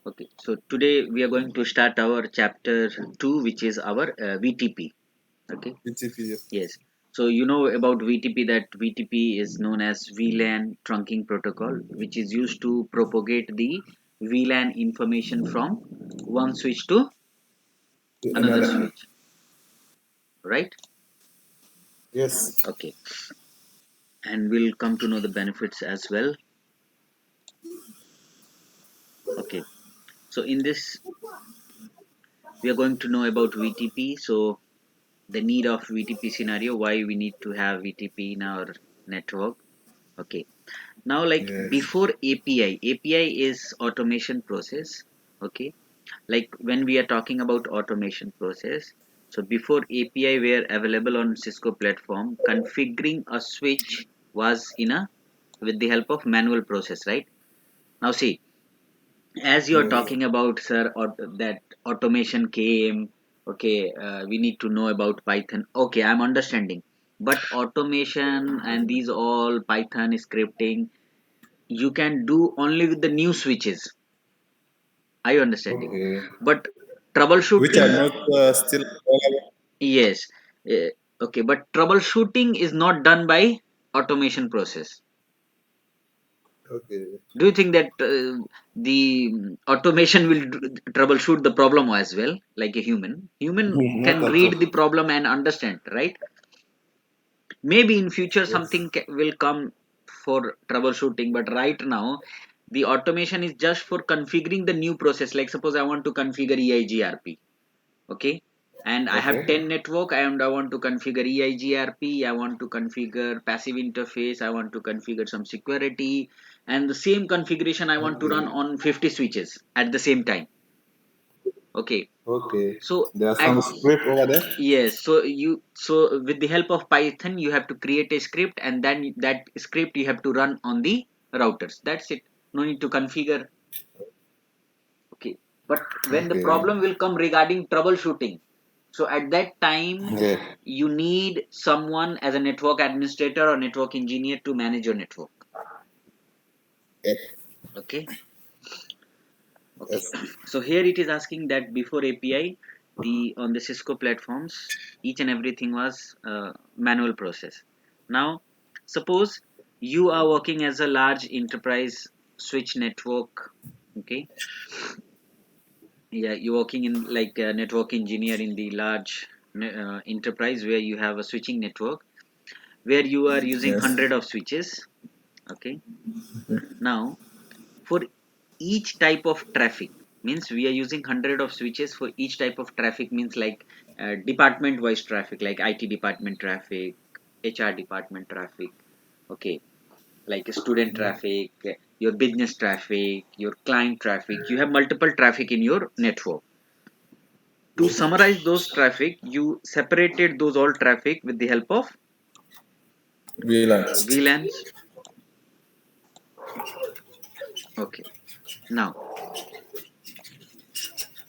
Okay, so today we are going to start our chapter 2, which is our VTP. Okay, BTP. yes. So you know about VTP, that VTP is known as VLAN trunking protocol, which is used to propagate the VLAN information from one switch to another Another. switch, right? Yes. Okay, and we'll come to know the benefits as well. Okay, so in this, we are going to know about VTP. So the need of VTP scenario, why we need to have VTP in our network. Okay, now like Yes. before API is automation process. Okay, like when we are talking about automation process, so before API were available on Cisco platform, configuring a switch was in a with the help of manual process, right? Now see, as you're Yes. talking about, sir, or that automation came. Okay, we need to know about Python. Okay, I'm understanding, but automation and these all Python scripting you can do only with the new switches. Are you understanding? Okay. But Which are troubleshooting, not still available. yes. Okay, but troubleshooting is not done by automation process. Okay. Do you think that the automation will troubleshoot the problem as well, like a human Not can at read the all. problem and understand, right? Maybe in future Yes. something will come for troubleshooting, but right now the automation is just for configuring the new process. Like suppose I want to configure EIGRP. Okay, and I have Okay. 10 network and I want to configure EIGRP, I want to configure passive interface, I want to configure some security, and the same configuration I want to run Okay. on 50 switches at the same time. Okay, Okay. so There are at some script over there. yes, so with the help of Python you have to create a script, and then that script you have to run on the routers. That's it. No need to configure. Okay, but when the Okay. problem will come regarding troubleshooting, so at that time Okay. you need someone as a network administrator or network engineer to manage your network. Yep. Okay, okay. Yes. So here it is asking that before API, the on the Cisco platforms, each and everything was manual process. Now, suppose you are working as a large enterprise switch network. Okay, yeah, you're working in like a network engineer in the large enterprise where you have a switching network where you are using Yes. hundred of switches. Okay, now for each type of traffic, means we are using hundred of switches for each type of traffic, means like department wise traffic, like IT department traffic, HR department traffic. Okay, like student traffic, your business traffic, your client traffic, you have multiple traffic in your network. To summarize those traffic, you separated those all traffic with the help of VLAN. VLANs. Okay, now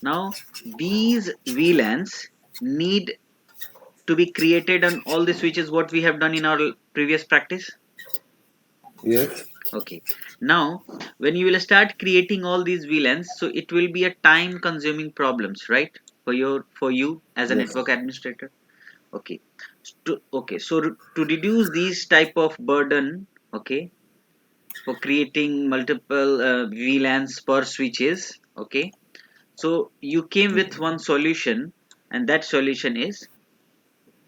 now these VLANs need to be created on all the switches what we have done in our previous practice. Yes. Okay, now when you will start creating all these VLANs, so it will be a time consuming problems, right, for you as a Yes. network administrator. Okay, so to reduce these type of burden, okay, for creating multiple VLANs per switches. Okay, so you came with one solution, and that solution is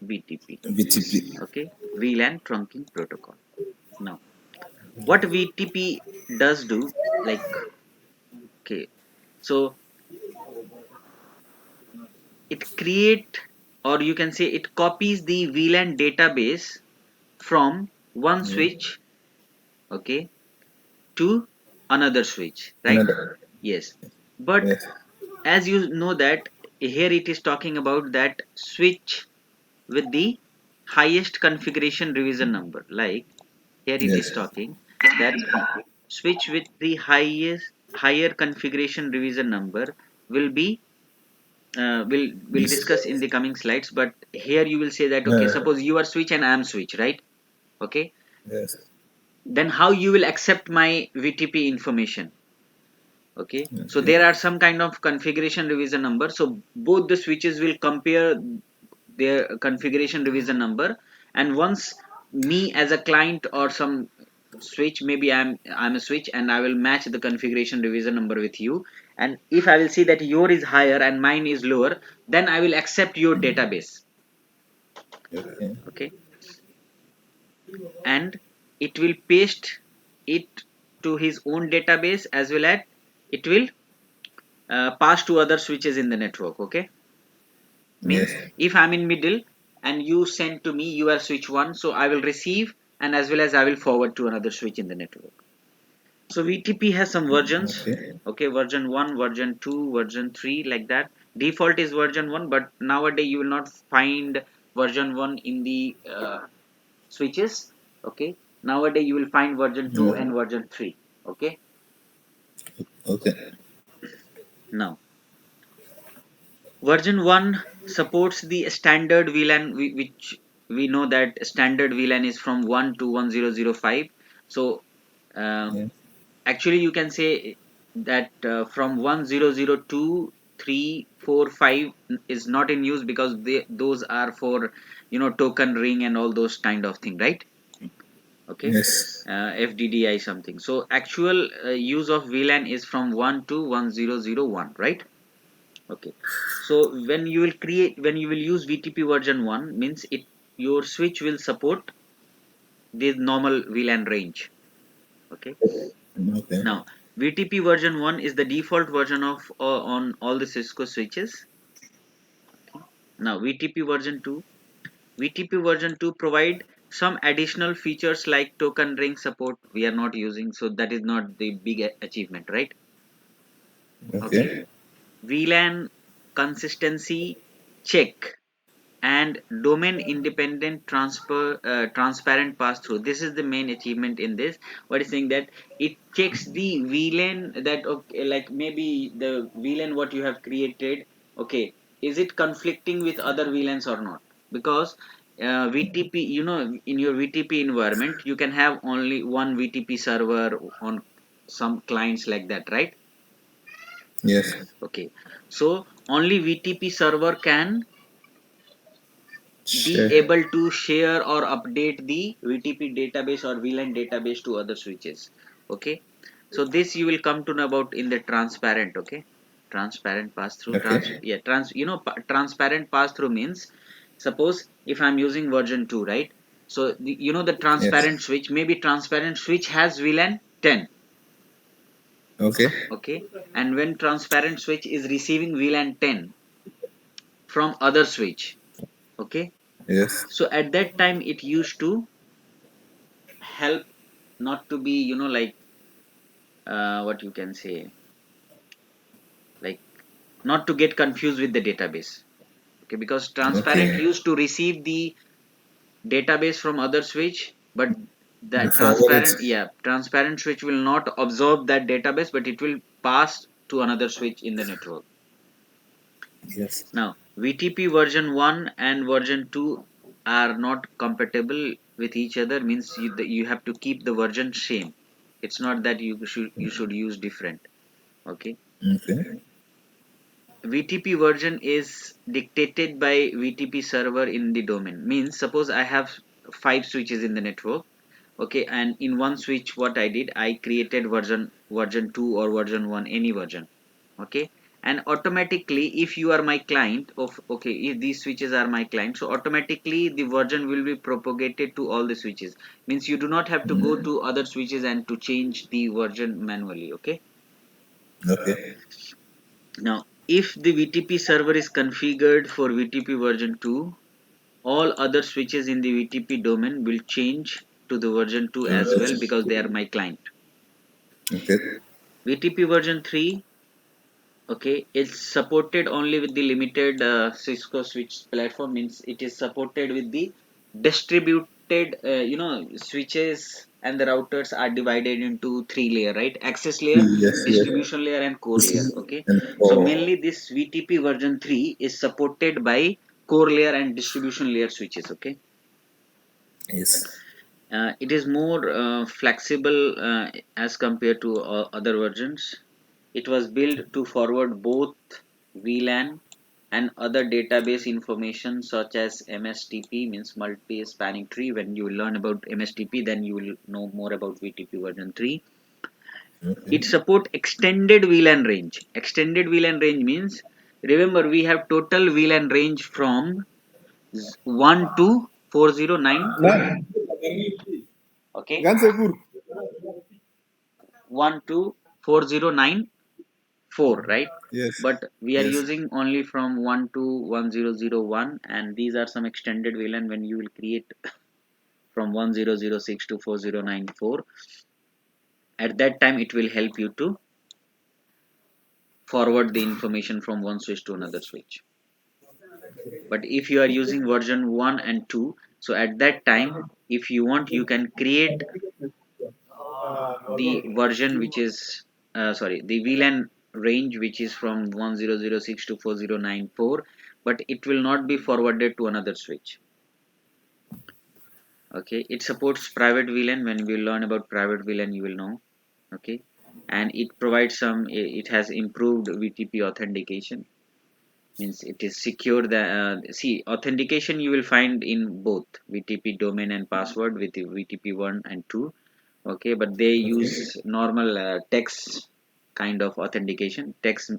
VTP. BTP. Okay, VLAN trunking protocol. Now, what VTP does do, like, okay, so it create, or you can say it copies the VLAN database from one Yeah. switch, okay, to another switch, right? Another. Yes, but Yes. as you know that here it is talking about that switch with the highest configuration revision number. Like here it is Yes. talking that switch with the higher configuration revision number will be will This. discuss in the coming slides. But here you will say that, okay, Yeah. suppose you are switch and I am switch, right? Okay, Yes. then how you will accept my VTP information? Okay, so Okay. there are some kind of configuration revision number, so both the switches will compare their configuration revision number, and once me as a client or some switch, maybe I'm a switch, and I will match the configuration revision number with you, and if I will see that your is higher and mine is lower, then I will accept your database. Okay. Okay, and it will paste it to his own database, as well as it will pass to other switches in the network. Okay, means Yes. if I'm in middle and you send to me you are switch 1, so I will receive, and as well as I will forward to another switch in the network. So VTP has some versions. Okay. Okay, version 1, version 2, version 3, like that. Default is version 1, but nowadays you will not find version 1 in the switches. Okay, nowadays you will find version 2 Yeah. and version 3. Okay, Okay. now version 1 supports the standard VLAN, which we know that standard VLAN is from 1 to 1005. So uh, Yeah. actually you can say that from 1002, 3, 4, 5 is not in use, because those are for, token ring and all those kind of thing, right? Okay, Yes. FDDI something. So actual use of VLAN is from 1 to 1001, right? Okay, so when you will use VTP version 1, means it your switch will support the normal VLAN range. Okay, Okay. now VTP version 1 is the default version of on all the Cisco switches. Okay, now VTP version 2 provide some additional features like token ring support we are not using, so that is not the big achievement, right? Okay, Okay. VLAN consistency check and domain independent transparent pass through, this is the main achievement in this. What is saying that it checks the VLAN, that okay, like maybe the VLAN what you have created, okay, is it conflicting with other VLANs or not? Because VTP, in your VTP environment you can have only one VTP server on some clients, like that, right? Yes. Okay, so only VTP server can be Sure. able to share or update the VTP database or VLAN database to other switches. Okay, so this you will come to know about in the transparent. Okay, transparent pass through. Okay. Transparent pass through means, suppose if I'm using version 2, right? So the Yes. transparent switch, maybe transparent switch has VLAN 10. Okay. Okay, and when transparent switch is receiving VLAN 10 from other switch, okay, Yes. so at that time it used to help not to be, like what you can say, like not to get confused with the database. Okay, because transparent Okay. used to receive the database from other switch, but You that forward it. transparent switch will not absorb that database, but it will pass to another switch in the network. Yes. Now VTP version 1 and version 2 are not compatible with each other, means you have to keep the version same. It's not that you should use different. Okay, Okay. VTP version is dictated by VTP server in the domain, means suppose I have 5 switches in the network. Okay, and in one switch what I did, I created version 2 or version 1, any version. Okay, and automatically if you are my client of, okay, if these switches are my client, so automatically the version will be propagated to all the switches, means you do not have to go to other switches and to change the version manually. Okay, Okay. now if the VTP server is configured for VTP version 2, all other switches in the VTP domain will change to the version 2 as well, because they are my client. Okay. VTP version 3, okay, it's supported only with the limited Cisco switch platform, means it is supported with the distributed, switches, and the routers are divided into 3 layer, right? Access layer, Yes. Yes. distribution layer, and core This layer. is Okay, and so four. mainly this VTP version 3 is supported by core layer and distribution layer switches. Okay, Yes. it is more flexible as compared to other versions. It was built to forward both VLAN and other database information such as MSTP, means multi-spanning tree. When you learn about MSTP, then you will know more about VTP version 3. Okay. It support extended VLAN range. Extended VLAN range means, remember, we have total VLAN range from 1 to 409. Okay, 1 to 4094, right? Yes. But we are Yes. using only from 1 to 1001, and these are some extended VLAN. When you will create from 1006 to 4094, at that time it will help you to forward the information from one switch to another switch. But if you are using version 1 and 2, so at that time, if you want, you can create the version which is the VLAN range which is from 1006 to 4094, but it will not be forwarded to another switch. Okay, it supports private VLAN. When we learn about private VLAN, you will know. Okay, and it provides it has improved VTP authentication, means it is secure. The see, authentication you will find in both VTP domain and password with the VTP 1 and 2. Okay, but they Okay. use normal text kind of authentication text,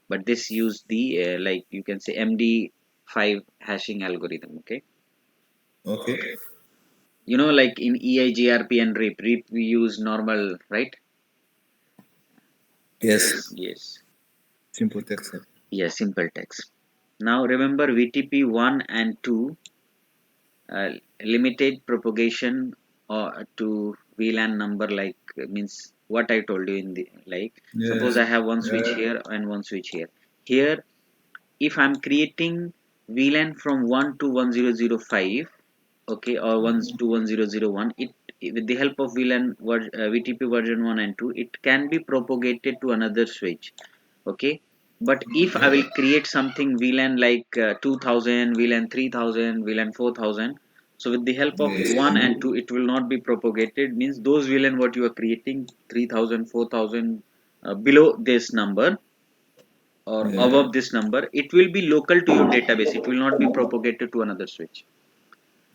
but this use the like you can say MD5 hashing algorithm. Okay, Okay. like in EIGRP and RIP we use normal, right? Yes. Yes, Simple text. yes, simple text. Now remember, VTP 1 and 2 uh, limited propagation or to VLAN number, like means what I told you in the, like, suppose Yes. I have one switch Yeah. here and one switch here. Here, if I'm creating VLAN from 1 to 1005, okay, or 1 to 1001, with the help of VTP version 1 and 2, it can be propagated to another switch. Okay, but if I will create something VLAN like 2000, VLAN 3000, VLAN 4000, so with the help of Yes. 1 and 2, it will not be propagated, means those VLAN what you are creating 3000, 4000, below this number or Yeah. above this number, it will be local to your database, it will not be propagated to another switch.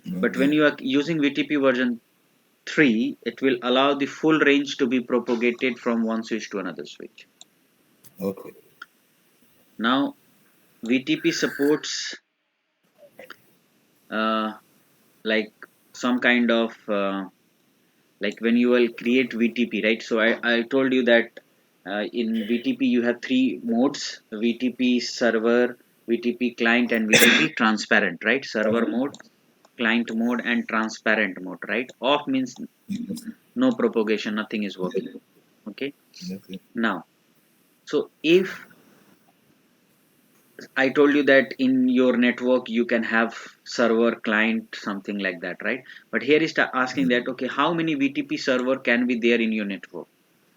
But when Okay. you are using VTP version 3, it will allow the full range to be propagated from one switch to another switch. Okay. Now VTP supports uh, like some kind of like when you will create VTP, right? So I told you that in VTP you have three modes: VTP server, VTP client, and VTP transparent, right? Server mode, client mode, and transparent mode, right? Off means Yes. no propagation, nothing is working. Okay. Okay. Now, so if I told you that in your network you can have server, client, something like that, right? But here is asking that, okay, how many VTP server can be there in your network?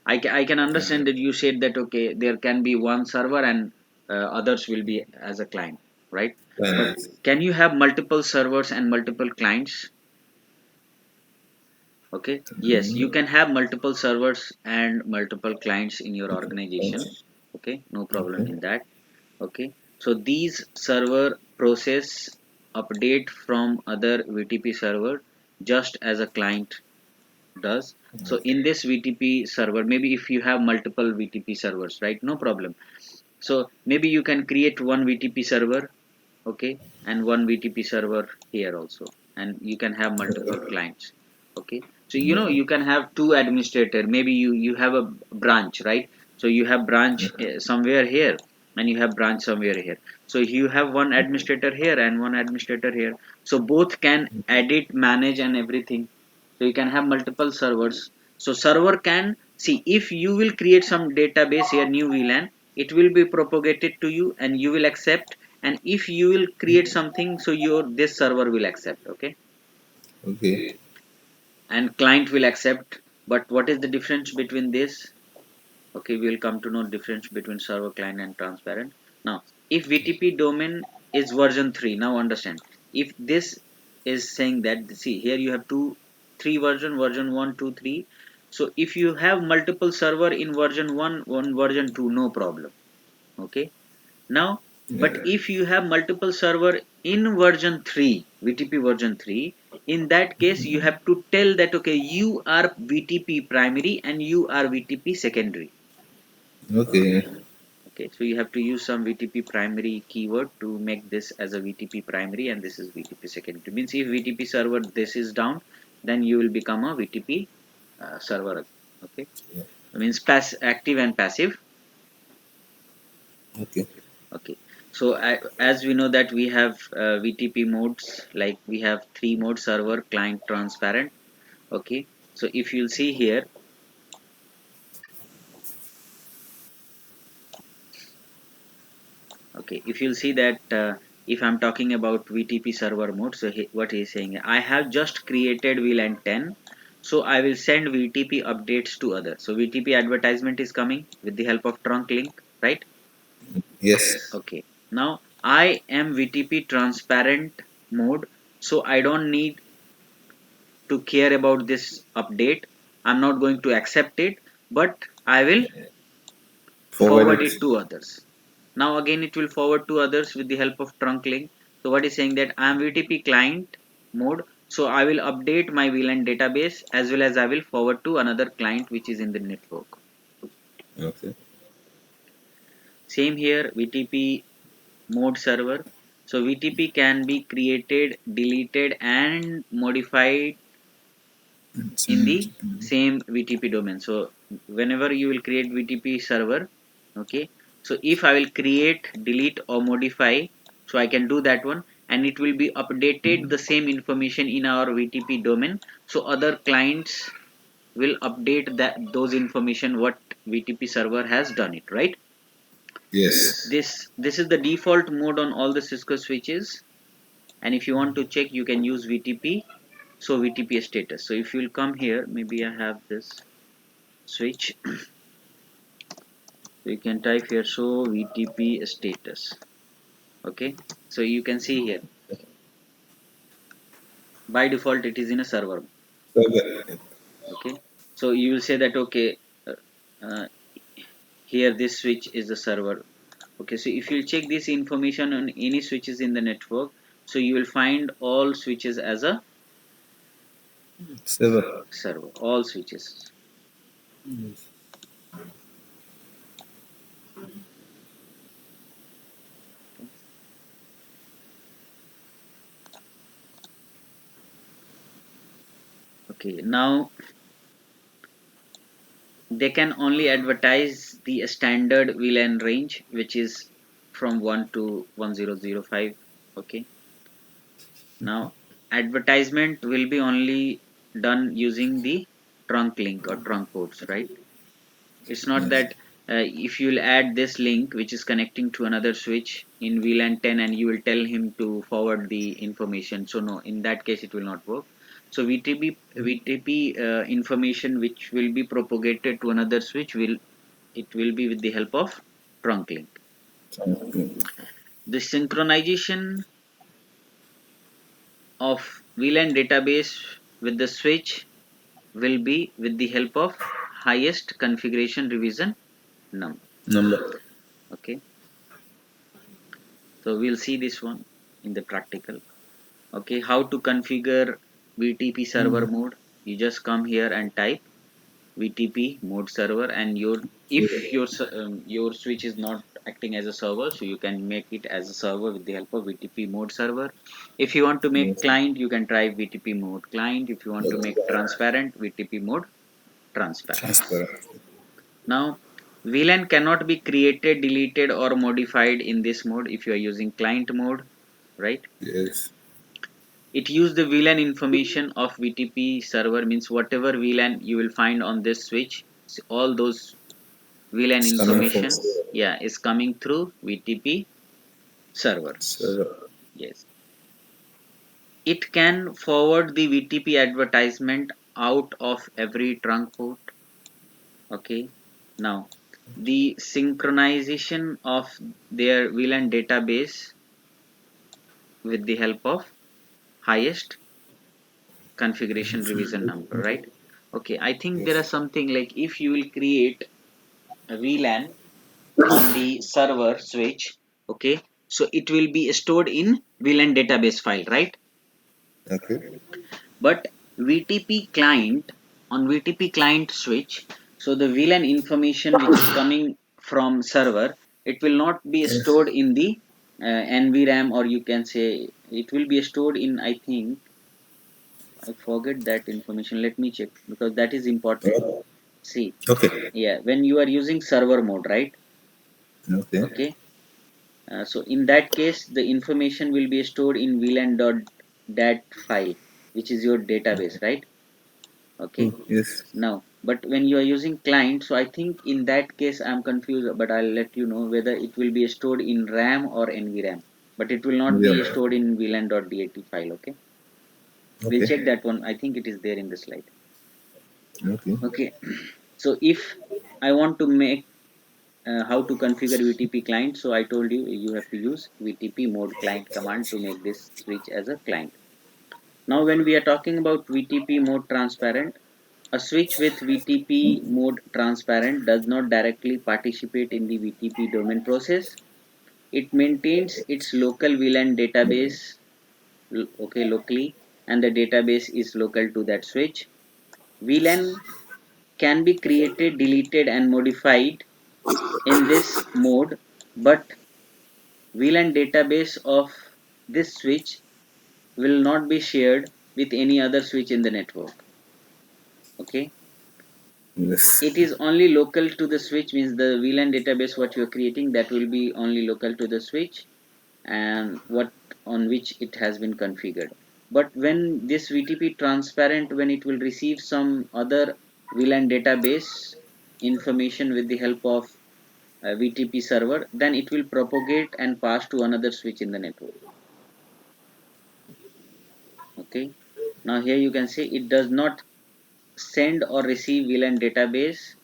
I can understand that you said that, okay, there can be one server and others will be as a client, right? But Finance. can you have multiple servers and multiple clients? Okay, yes, you can have multiple servers and multiple clients in your organization. Okay, no problem Okay. in that. Okay, so these server process update from other VTP server just as a client does. So in this VTP server, maybe if you have multiple VTP servers, right, no problem. So maybe you can create one VTP server, okay, and one VTP server here also, and you can have multiple clients. Okay, so Okay. you can have two administrator. Maybe you have a branch, right? So you have branch somewhere here and you have branch somewhere here. So you have one administrator here and one administrator here, so both can edit, manage, and everything. So you can have multiple servers. So server can see, if you will create some database here, new VLAN, it will be propagated to you and you will accept. And if you will create something, so your this server will accept. Okay, Okay. and client will accept. But what is the difference between this? Okay, we will come to know difference between server, client, and transparent. Now if VTP domain is version 3, now understand, if this is saying that, see here you have three version, version 1, 2, 3. So if you have multiple server in version 1, version 2, no problem. Okay. Now, but Yeah. if you have multiple server in version 3, VTP version 3, in that case you have to tell that okay, you are VTP primary and you are VTP secondary. Okay. Okay, so you have to use some VTP primary keyword to make this as a VTP primary and this is VTP secondary. Means if VTP server this is down, then you will become a VTP server. Okay, Yeah. means active and passive. Okay. Okay, so as we know that we have VTP modes, like we have three modes: server, client, transparent. Okay, so if you'll see here, okay, if you'll see that if I'm talking about VTP server mode, so what he's saying, I have just created VLAN 10, so I will send VTP updates to others. So VTP advertisement is coming with the help of trunk link, right? Yes. Okay, now I am VTP transparent mode, so I don't need to care about this update. I'm not going to accept it, but I will Forward forward it. it to others. Now again it will forward to others with the help of trunk link. So what is saying that I am VTP client mode, so I will update my VLAN database as well as I will forward to another client which is in the network. Okay. Same here, VTP mode server. So VTP can be created, deleted and modified in the same VTP domain. So whenever you will create VTP server, okay, so if I will create, delete or modify, so I can do that one and it will be updated the same information in our VTP domain, so other clients will update that those information what VTP server has done it, right? Yes. This is the default mode on all the Cisco switches, and if you want to check you can use VTP. So VTP status, so if you will come here, maybe I have this switch, so you can type here show VTP status. Okay, so you can see here by default it is in a server. Forward. Okay, so you will say that okay, uh, uh, here this switch is the server. Okay, so if you check this information on any switches in the network, so you will find all switches as a Server. server, all switches. Okay, now they can only advertise the standard VLAN range, which is from 1 to 1005. Okay, now advertisement will be only done using the trunk link or trunk ports, right? It's not Yes. that if you'll add this link which is connecting to another switch in VLAN 10 and you will tell him to forward the information, so no, in that case it will not work. So VTP information which will be propagated to another switch will, it will be with the help of trunk link. Okay. The synchronization of VLAN database with the switch will be with the help of highest configuration revision number. Number. Okay, so we'll see this one in the practical. Okay, how to configure VTP server mode? You just come here and type VTP mode server, and your, if your switch is not acting as a server, so you can make it as a server with the help of VTP mode server. If you want to make Yes. client, you can try VTP mode client. If you want to make Okay. transparent, VTP mode transparent. Transparent. Now VLAN cannot be created, deleted or modified in this mode if you are using client mode, right? Yes. It use the VLAN information of VTP server, means whatever VLAN you will find on this switch, all those VLAN It's coming from information, yeah, is coming through VTP server. server. Yes, it can forward the VTP advertisement out of every trunk port. Okay, now the synchronization of their VLAN database with the help of highest configuration revision number, right? Okay, I think there Yes. are something like if you will create a VLAN on the server switch, okay, so it will be stored in VLAN database file, right? Okay. But VTP client, on VTP client switch, so the VLAN information which is coming from server, it will not be Yes. stored in the NVRAM, or you can say it will be stored in, I think, I forget that information. Let me check because that is important. Oh, See, okay. yeah, when you are using server mode, right? Okay. Okay, so in that case, the information will be stored in VLAN.dat file, which is your database, right? Okay. Oh, yes. Now, but when you are using client, so I think in that case I'm confused, but I'll let you know whether it will be stored in RAM or NVRAM. But it will not be Yeah. stored in VLAN.dat file. Okay, we'll check Okay. that one. I think it is there in the slide. Okay. Okay, so if I want to make how to configure VTP client, so I told you you have to use VTP mode client command to make this switch as a client. Now, when we are talking about VTP mode transparent, a switch with VTP mode transparent does not directly participate in the VTP domain process. It maintains its local VLAN database, okay, locally, and the database is local to that switch. VLAN can be created, deleted, and modified in this mode, but VLAN database of this switch will not be shared with any other switch in the network. Okay, Yes. it is only local to the switch, means the VLAN database what you are creating, that will be only local to the switch and what on which it has been configured. But when this VTP transparent, when it will receive some other VLAN database information with the help of a VTP server, then it will propagate and pass to another switch in the network. Okay, now here you can see it does not send or receive VLAN database,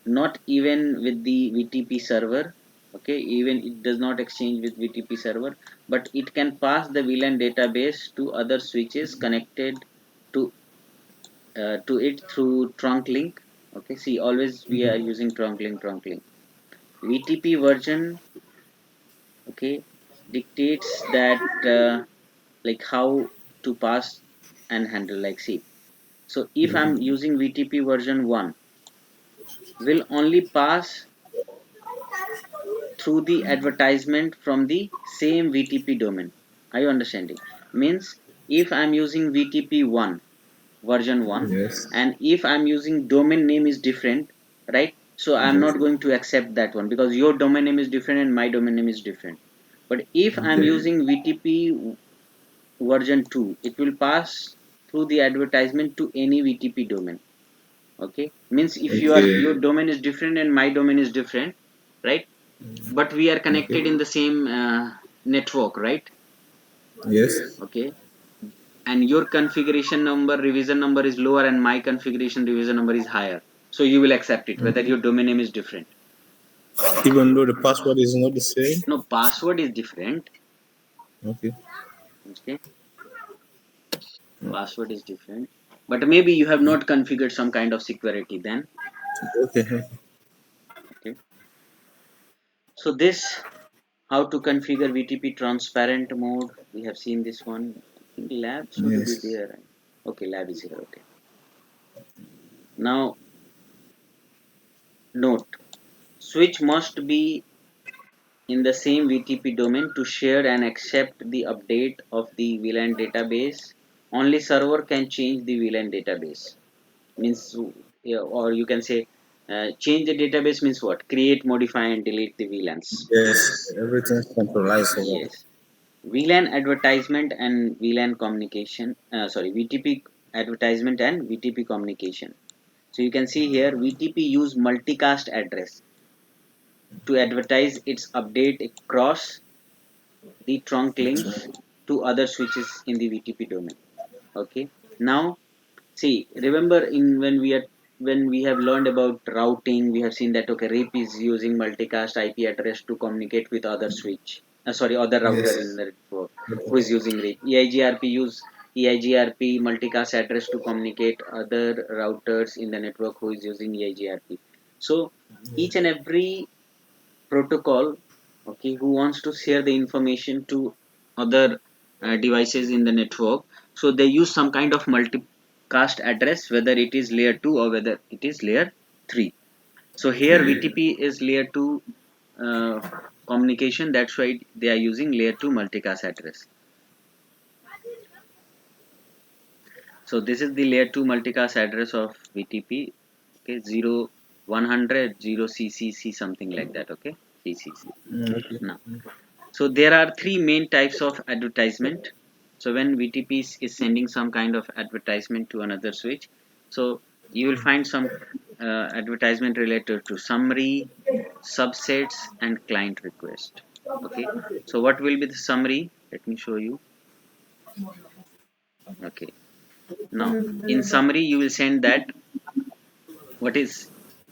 not even with the VTP server. Okay, even it does not exchange with VTP server, but it can pass the VLAN database to other switches connected to to it through trunk link. Okay, see, always we are using trunk link. VTP version, okay, dictates that like how to pass and handle. Like, see, so if I'm using VTP version 1, will only pass through the advertisement from the same VTP domain. Are you understanding? Means if I'm using VTP 1 version 1, Yes. and if I'm using domain name is different, right? So I'm not Okay. going to accept that one because your domain name is different and my domain name is different. But if I'm Okay. using VTP version 2, it will pass through the advertisement to any VTP domain. Okay, means if your Okay. domain is different and my domain is different, right? But we are connected in Okay. the same network, right? Yes. Okay, and your configuration number revision number is lower and my configuration revision number is higher, so you will accept it whether your domain name is different. Even though the password is not the same. No, password is different. Okay. Okay, password is different, but maybe you have not configured some kind of security then. Okay. Okay, so this, how to configure VTP transparent mode, we have seen this one. I think lab should be Yes. there. Okay, lab is here. Okay, now note, switch must be in the same VTP domain to share and accept the update of the VLAN database. Only server can change the VLAN database. Means, yeah, or you can say, change the database means what? Create, modify, and delete the VLANs. Yes. Everything's centralized over there. Yes. VLAN advertisement and VLAN communication. Sorry, VTP advertisement and VTP communication. So you can see here VTP use multicast address to advertise its update across the trunk links to other switches in the VTP domain. Okay. Now, see, remember in when we have learned about routing, we have seen that okay, RIP is using multicast IP address to communicate with other switch. Sorry, other router in Yes. the network who is using RIP. EIGRP use EIGRP multicast address to communicate other routers in the network who is using EIGRP. So each and every protocol, okay, who wants to share the information to other devices in the network, so they use some kind of multicast address, whether it is layer 2 or whether it is layer 3. So here VTP is layer 2 uh, communication, that's why they are using layer 2 multicast address. So this is the layer 2 multicast address of VTP, okay, 0 100 0 CCC, something like that, okay, CCC. Okay. Now, so there are three main types of advertisement. So when VTP is sending some kind of advertisement to another switch, so you will find some advertisement related to summary, subsets, and client request. Okay, so what will be the summary? Let me show you. Okay, now in summary you will send that what is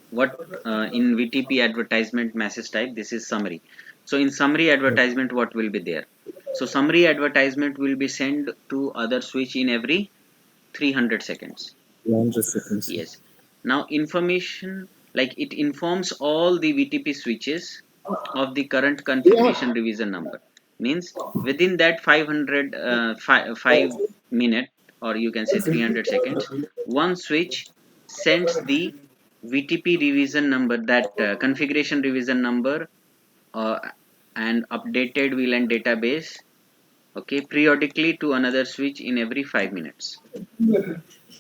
what in VTP advertisement message type, this is summary. So in summary advertisement, what will be there? So summary advertisement will be sent to other switch in every 300 seconds. 100 seconds. Yes. Now information, like it informs all the VTP switches of the current configuration revision number. Means within that 500 5 minute, or you can say 300 seconds, one switch sends the VTP revision number, that configuration revision number, uh, and updated VLAN database, okay, periodically to another switch in every 5 minutes.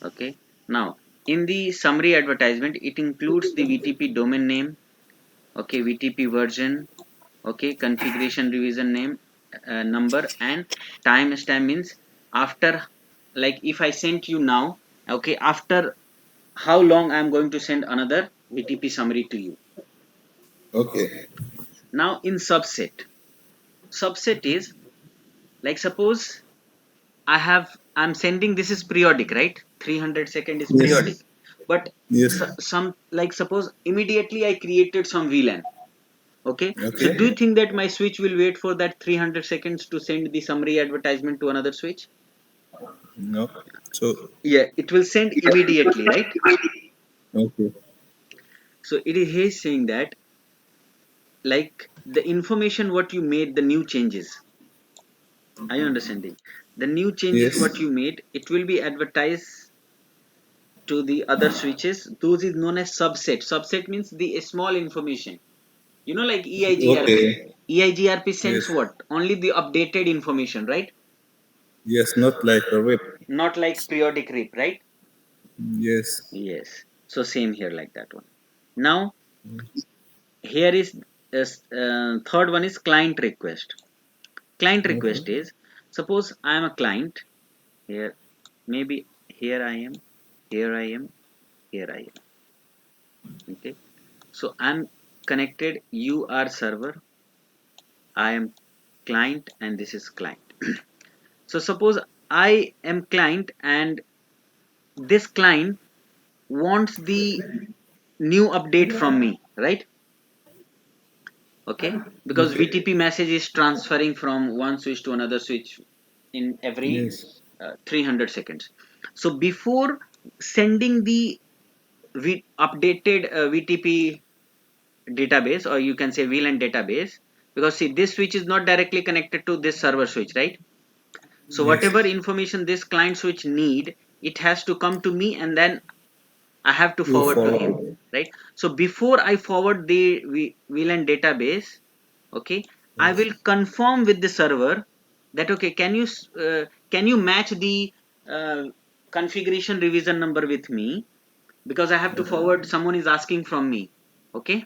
Okay, now in the summary advertisement it includes the VTP domain name, okay, VTP version, okay, configuration revision name, number, and timestamp. Means after, like if I sent you now, okay, after how long I am going to send another VTP summary to you. Okay. Now in subset is like, suppose I'm sending, this is periodic, right? 300 second is periodic, Yes. but Yes. some, like suppose immediately I created some VLAN, okay, so do you Okay. think that my switch will wait for that 300 seconds to send the summary advertisement to another switch? No. So, Yeah, it will send immediately, right? okay. So it is he's saying that, like the information what you made, the new changes, are you understanding? The new changes Yes. what you made, it will be advertised to the other switches. Those is known as subset means the small information, you know, like EIGRP. Okay. EIGRP sends Yes. what? Only the updated information, right? Yes, not like a whip. Not like periodic rip, right? Yes. Yes. So same here, like that one. Now here is third one is client request. Client request Okay. is, suppose I am a client here, maybe here I am, here I am, here I am. Okay. So I'm connected. You are server. I am client, and this is client. So suppose I am client, and this client wants the new update from me, right? Okay, because Okay. VTP message is transferring from one switch to another switch in every Yes. 300 seconds. So before sending the updated VTP database, or you can say VLAN database, because see, this switch is not directly connected to this server switch, right? So whatever Yes. information this client switch need, it has to come to me, and then I have to You forward to him, follow. right? So before I forward the VLAN database, okay, I Yes. will confirm with the server that, okay, can you match the uh, configuration revision number with me, because I have to forward, someone is asking from me, okay.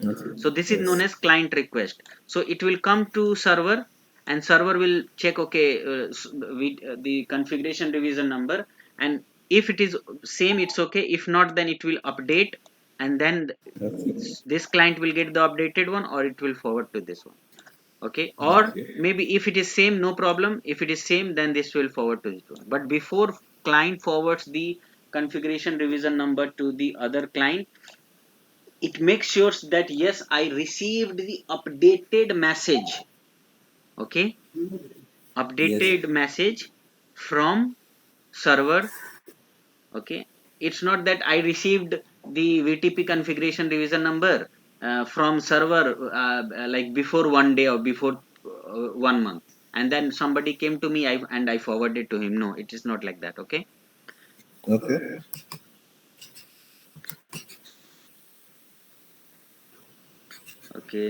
Okay. So this is known Yes. as client request. So it will come to server, and server will check, okay, the configuration revision number, and if it is same, it's okay. If not, then it will update, and then Okay. this client will get the updated one, or it will forward to this one, okay. Or Okay. maybe if it is same, no problem. If it is same, then this will forward to this one. But before client forwards the configuration revision number to the other client, it makes sure that yes, I received the updated message, okay, Yes. updated message from server. Okay, it's not that I received the VTP configuration revision number from server like before one day or before 1 month, and then somebody came to me and I forwarded to him. No, it is not like that. Okay. Okay. Okay,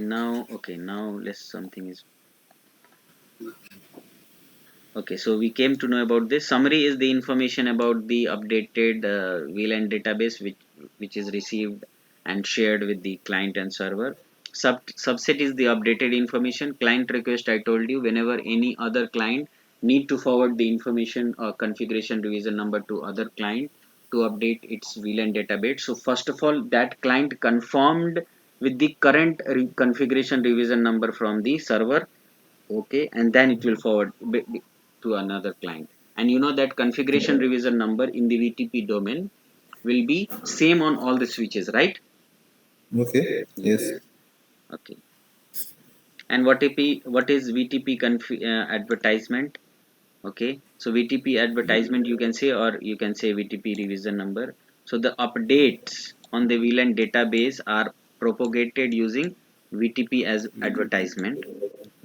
now let's something is okay. So we came to know about this. Summary is the information about the updated VLAN database which is received and shared with the client and server. Subset is the updated information. Client request, I told you, whenever any other client need to forward the information or configuration revision number to other client to update its VLAN database. So first of all, that client confirmed with the current configuration revision number from the server. Okay, and then it will forward to another client. And you know that configuration revision number in the VTP domain will be same on all the switches, right? Okay. Yes. Yes. Okay. And what is VTP advertisement? Okay, so VTP advertisement you can say, or you can say VTP revision number. So the updates on the VLAN database are propagated using VTP as advertisement.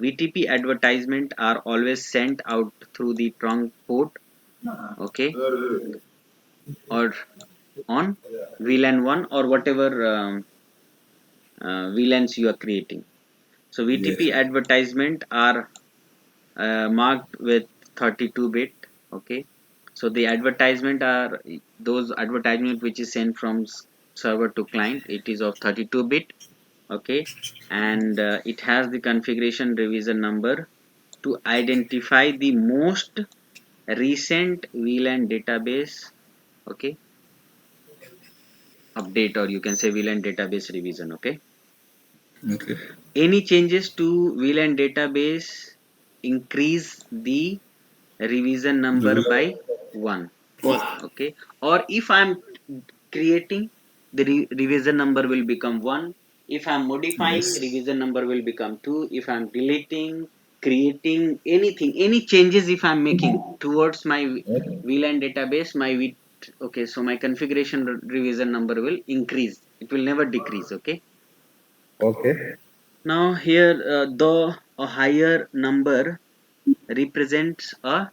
VTP advertisement are always sent out through the trunk port, okay, or on VLAN 1 or whatever VLANs you are creating. So Yes. VTP advertisement are marked with 32-bit. Okay, so the advertisement are those advertisement which is sent from server to client. It is of 32-bit. Okay, and it has the configuration revision number to identify the most recent VLAN database, okay, update, or you can say VLAN database revision. Okay, Okay. any changes to VLAN database increase the revision number by 1. Okay, or if I'm creating, the revision number will become 1. If I'm modifying, Yes. revision number will become 2. If I'm deleting, creating anything, any changes if I'm making towards my VLAN database, okay, so my configuration revision number will increase, it will never decrease. Okay, Okay. now here the a higher number represents a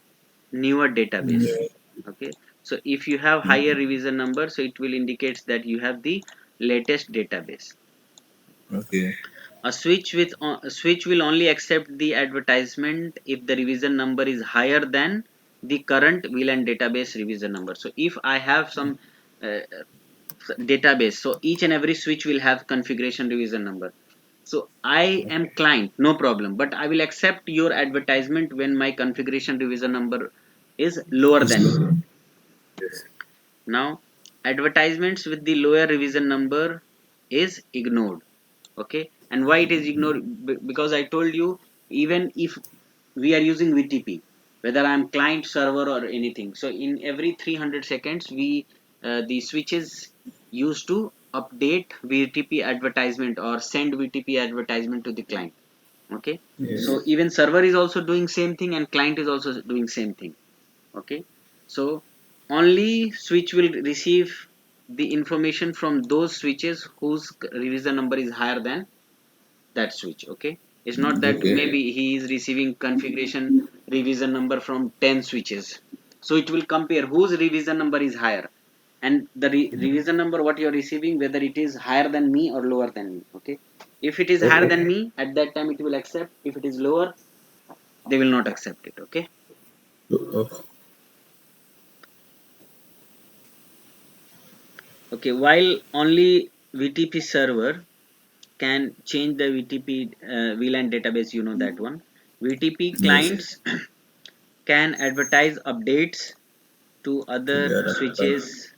newer database. Yeah. Okay, so if you have higher revision number, so it will indicates that you have the latest database. Okay. A switch will only accept the advertisement if the revision number is higher than the current VLAN database revision number. So if I have some uh, database, so each and every switch will have configuration revision number. So I am client, no problem, but I will accept your advertisement when my configuration revision number is lower It's than you. good. Yes. Now advertisements with the lower revision number is ignored. Okay, and why it is ignored? Because I told you, even if we are using VTP, whether I'm client, server, or anything, so in every 300 seconds we the switches used to update VTP advertisement or send VTP advertisement to the client. Okay, Yes. so even server is also doing same thing and client is also doing same thing. Okay, so only switch will receive the information from those switches whose revision number is higher than that switch. Okay, it's not that Okay. maybe he is receiving configuration revision number from 10 switches, so it will compare whose revision number is higher, and the revision number what you are receiving, whether it is higher than me or lower than me. Okay, if it is higher than Okay. me, at that time it will accept. If it is lower, they will not accept it. Okay, Okay. okay, while only VTP server can change the VTP VLAN database, you know that one. VTP Yes. clients can advertise updates to To other the other part. switches,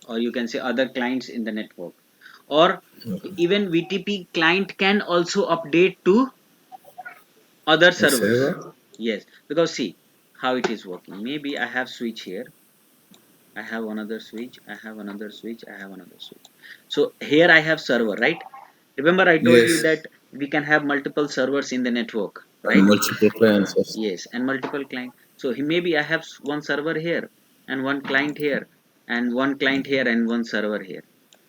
or you can say other clients in the network, or Okay. even VTP client can also update to other A servers. server. Yes, because see how it is working. Maybe I have switch here, I have another switch, I have another switch, I have another switch. So here I have server, right? Remember I told you Yes. that we can have multiple servers in the network, And right? multiple clients. Yes. Yes, and multiple client. So maybe I have one server here and one client here and one client here and one server here.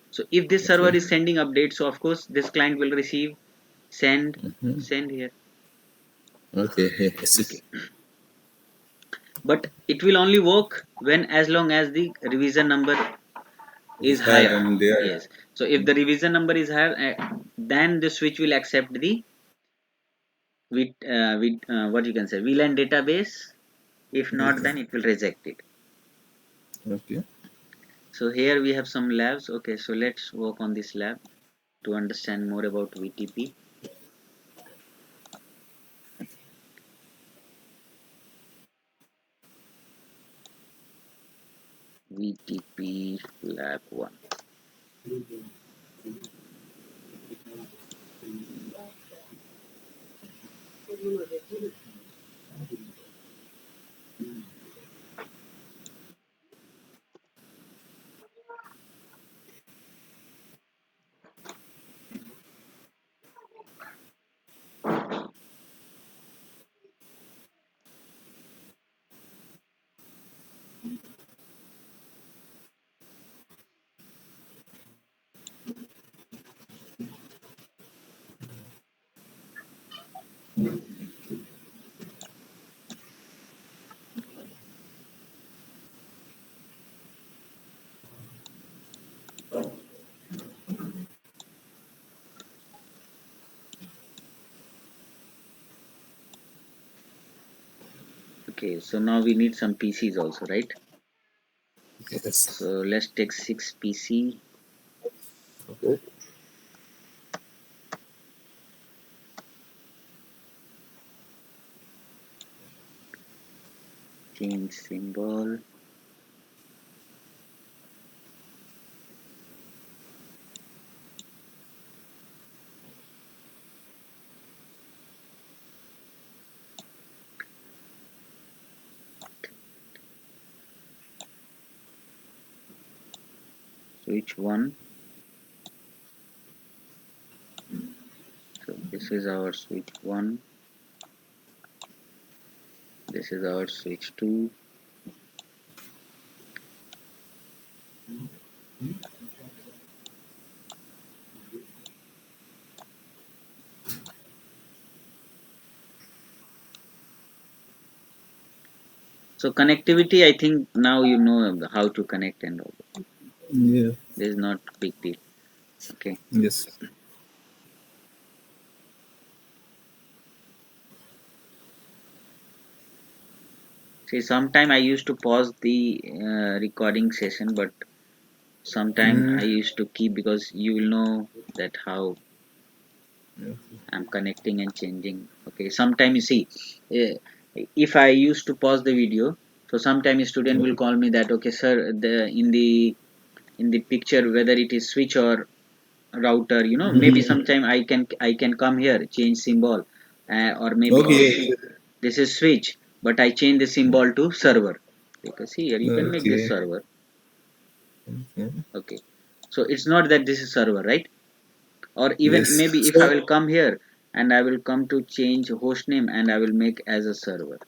So if this server Okay. is sending updates, so of course this client will receive send Mm-hmm. send here. Okay. I see. Okay, but it will only work when as long as the revision number is It's higher higher. than there. Yes, so if the revision number is higher, then the switch will accept the with what you can say VLAN database. If not, Okay. then it will reject it. Okay. So here we have some labs. Okay, so let's work on this lab to understand more about VTP. VTP lab 1. Okay, so now we need some PCs also, right? Yes. So let's take 6 PC. Okay. Change symbol. Switch 1. So this is our switch 1. This is our switch 2. So connectivity, I think now you know how to connect and all. Yeah. This is not big deal. Okay. Yes. See, sometime I used to pause the recording session, but sometime Mm. I used to keep because you will know that how Yeah. I'm connecting and changing. Okay, sometime you see, eh, if I used to pause the video, so sometime a student will Okay. call me that okay, sir, the in the picture whether it is switch or router, maybe Mm-hmm. sometime I can come here change symbol, or maybe Okay. this is switch, but I change the symbol to server because here you can make this Okay. server. Okay. Okay, so it's not that this is server, right? Or even Yes. maybe if I will So come here and I will come to change host name and I will make as a server,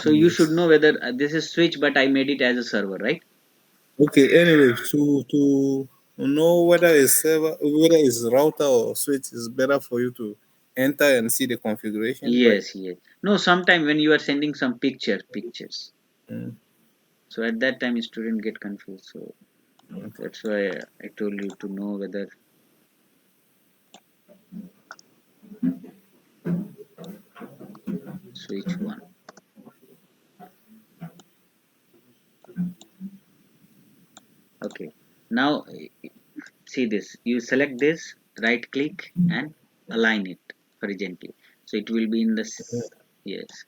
so you should yes. know whether this is switch but I made it as a server, right? Okay. Anyway, to know whether it's server, whether it's router or switch, is better for you to enter and see the configuration, right? Yes, no, sometime when you are sending some pictures, Mm. so at that time student get confused, so Okay. that's why I told you to know whether switch one. Okay, now see this, you select this, right click and align it horizontally, so it will be in the yes.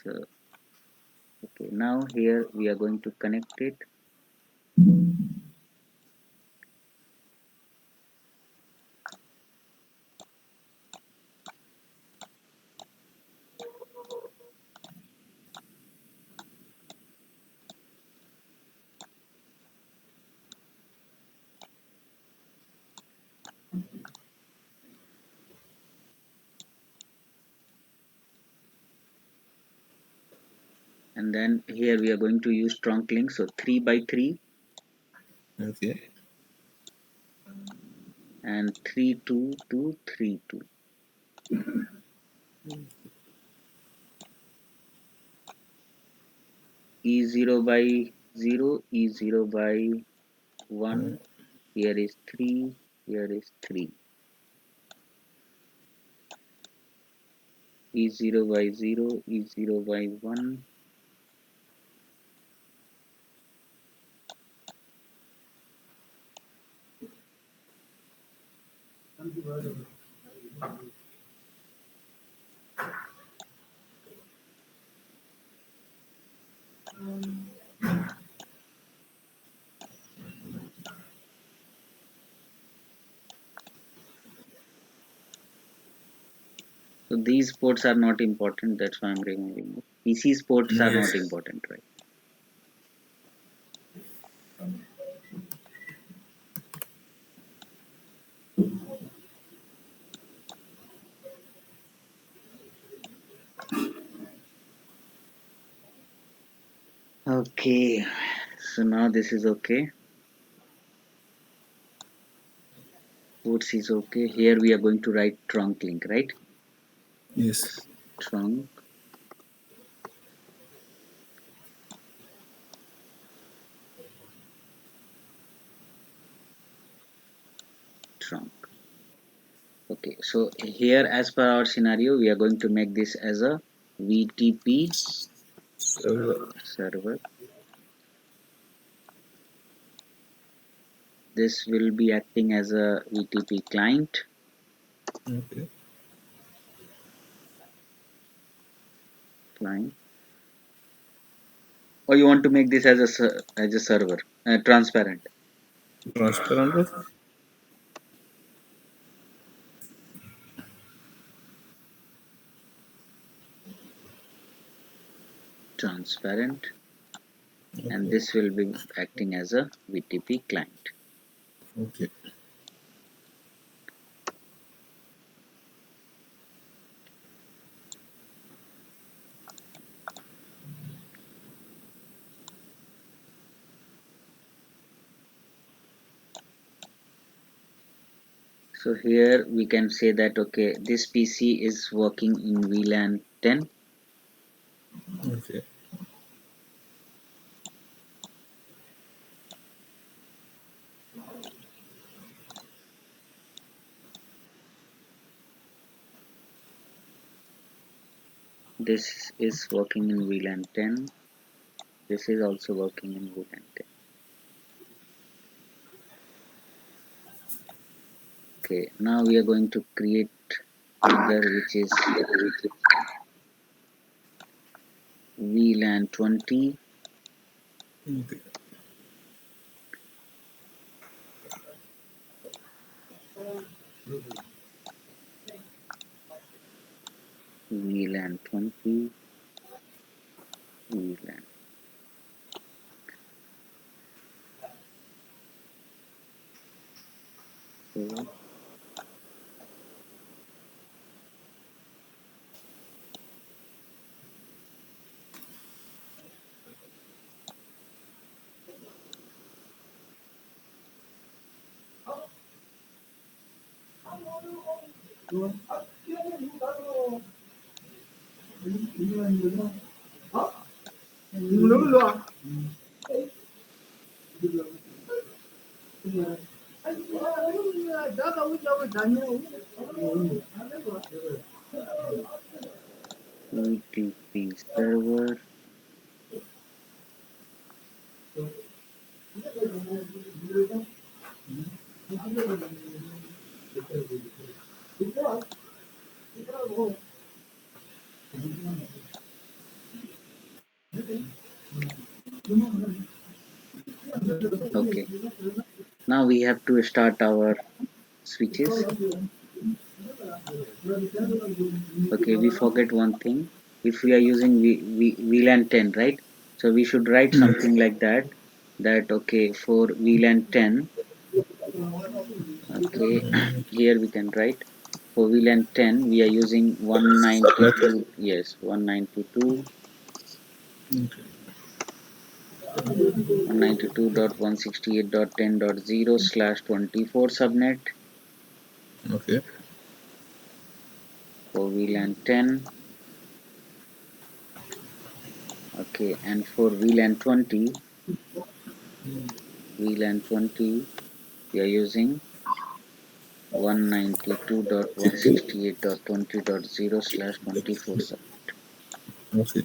So okay, now here we are going to connect it. and then here we are going to use trunk link, so 3 by 3 Okay. and 3 2 2 3 2. E0 by 0, E0 by 1, here is 3, here is 3, E0 by 0, E0 by 1, so these ports are not important, that's why I'm removing it. PC ports are not Yes. important, right? Okay, so now this is okay, ports is okay. Here we are going to write trunk link, right? Yes. Trunk trunk. Okay, so here as per our scenario, we are going to make this as a VTP So, server. This will be acting as a VTP client. okay. Or you want to make this as a server, transparent. Transparent. Transparent, and Okay. this will be acting as a VTP client. Okay. So here we can say that okay, this PC is working in VLAN 10. Okay. This is working in VLAN 10. This is also working in VLAN 10. Okay, now we are going to create another which is VLAN 20. Okay. VLAN 20. VLAN. So, VTP server. Okay, now we have to start our switches. Okay, we forget one thing. If we are using VLAN 10, right? So we should write Yes. something like that. That okay, for VLAN 10, okay, here we can write for VLAN 10 we are using Subnet. 192. Yes, 192. Okay. 192.168.10.0/24 subnet Okay. for VLAN 10. Okay, and for VLAN 20, we are using 192.168.20.0/24 subnet. Okay.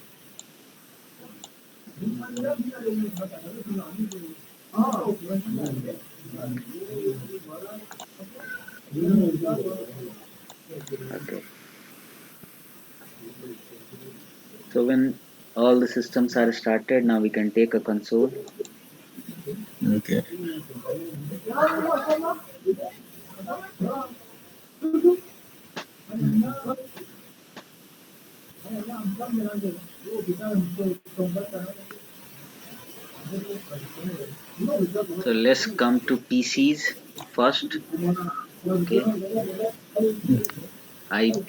Okay, so when all the systems are started, now we can take a console. Okay. So let's come to PCs first. Okay, IP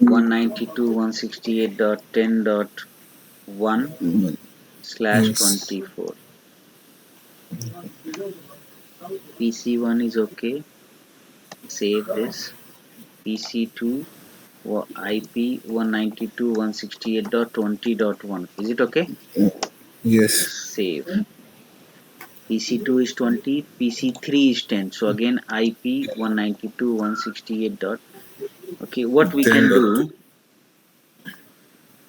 192.168.10.1 slash Yes. 24. PC1 is okay. Save this. PC2 IP 192.168.20.1. Is it okay? Yes. Save. PC2 is 20, PC3 is 10. So again IP 192.168. Okay, what we Ten can dot two. do?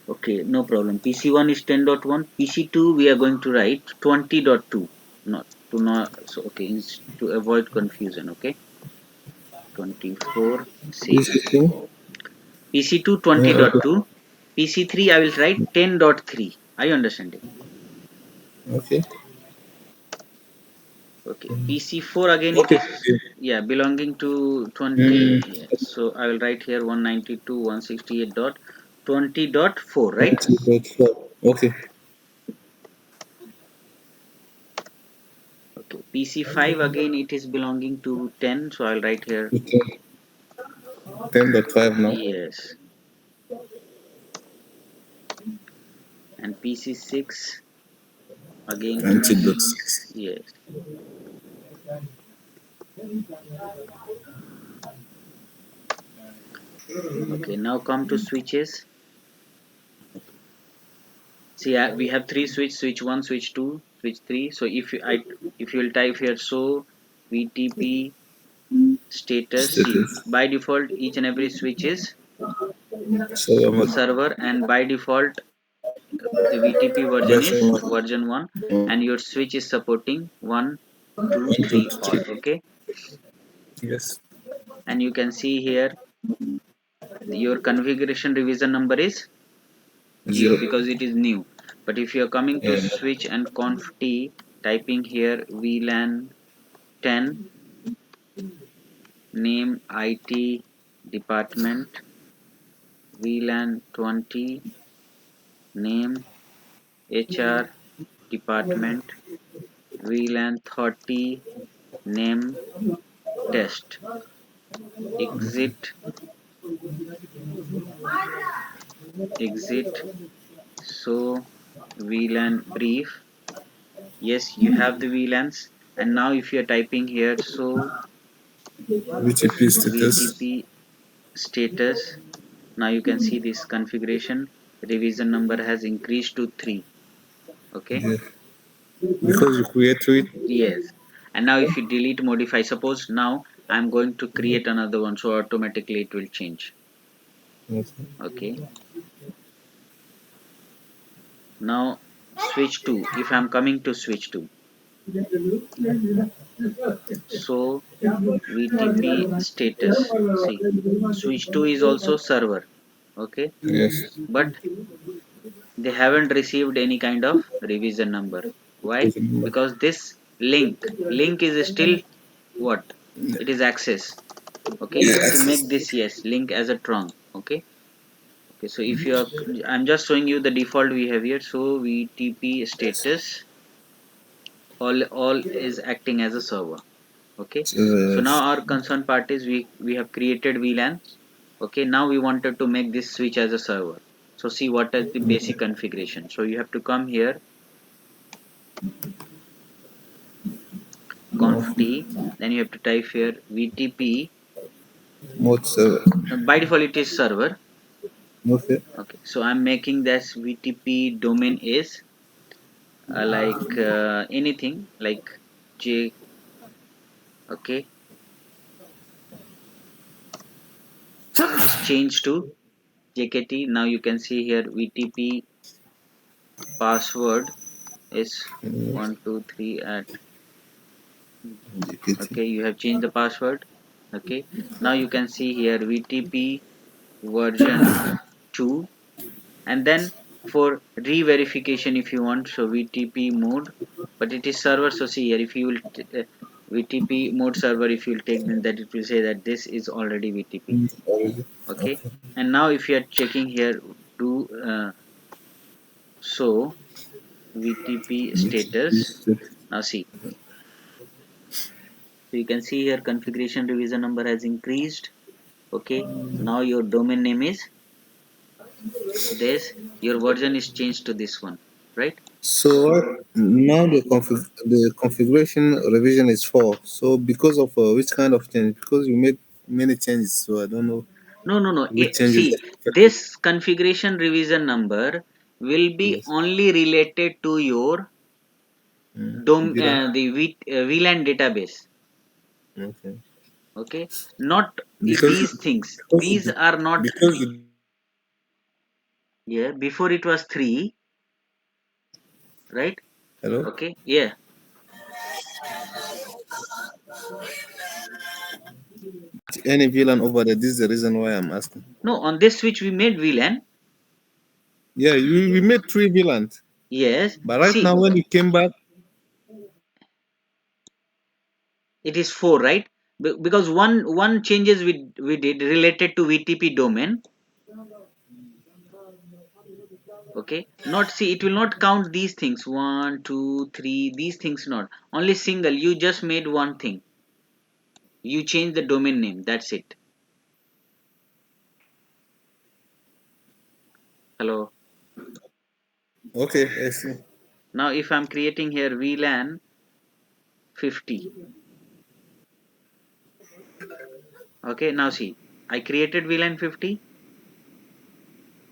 Okay, no problem. PC1 is 10.1. PC2 we are going to write 20.2. Not to not so okay to avoid confusion. Okay, 24. Save. This is two. PC2 Okay. 20.2. PC3 I will write 10.3. Are you understanding? Okay. Okay. PC4 again it Okay. is, yeah, belonging to 20. Mm, Yes. So I will write here 192.168.20.4, right? 20.4. Okay. Okay. PC5 again it is belonging to 10. So I'll write here, Okay. 10.5 now. yes. And PC6 again to, 19.6. yes. Okay. Now come to switches. See, we have three switch 1, switch 2, switch 3. So if you will type here, so VTP status, see, Status. by default each and every switch is So I'm server, and by default the VTP version is version version 1, 1, and your switch is supporting 1, 2, 2, 3 all. 3. Okay, Yes. and you can see here your configuration revision number is 0 0. because it is new. But if you are coming to Yeah. switch and conf t, typing here VLAN 10, name IT department, VLAN 20, name HR department, VLAN 30, name test, exit, exit. So VLAN brief. Yes, you have the VLANs. And now if you are typing here, so VTP status. VTP status, now you can see this configuration revision number has increased to 3. Okay, Yeah. Because you create it. yes. And now if you delete modify, suppose now I'm going to create another one, so automatically it will change. Okay. Okay, now switch 2, if I'm coming to switch 2, so VTP status, see, switch 2 is also server. Okay, Yes. but they haven't received any kind of revision number. Why? Take a number. Because this link is still what, it is access. Okay, Yeah, to make access. this, yes, link as a trunk. Okay, okay, so if you are, I'm just showing you the default we have here. So VTP status, all is acting as a server. Okay, so now Yes. our concern part is we have created VLAN. Okay, now we wanted to make this switch as a server. So see what is the basic configuration. So you have to come here, conf t, then you have to type here VTP. Mode server. By default it is server. Okay. Okay, so I'm making this VTP domain is like anything like J. Okay, change to JKT. Now you can see here VTP password is Yes. 123 at. GPT. Okay, you have changed the password. Okay, now you can see here VTP version 2, and then for re-verification if you want, so VTP mode, but it is server. So see here, if you will VTP mode server, if you will take, then that it will say that this is already VTP. Already. Okay, Okay. and now if you are checking here, do so VTP status. VTP. Now see, so you can see here configuration revision number has increased. Okay, now your domain name is this, your version is changed to this one, right? So now the configuration revision is 4. So because of which kind of change? Because you made many changes, so I don't know No. which changes. See, this configuration revision number will be Yes. only related to your VLAN. VLAN database. Okay. Okay, not Because these things. because These are not. because you, Yeah, before it was 3, right? hello. Okay, yeah. Any VLAN over there. This is the reason why I'm asking. No, on this switch we made VLAN. Yeah, we made 3 VLANs, Yes. but right See, now when you came back, it is 4, right? Because one changes we did related to VTP domain. Okay, not, see, it will not count these things, 1 2 3, these things, not only single, you just made one thing, you change the domain name, that's it. Hello. okay, I see. Now if I'm creating here VLAN 50. Okay, now see, I created VLAN 50,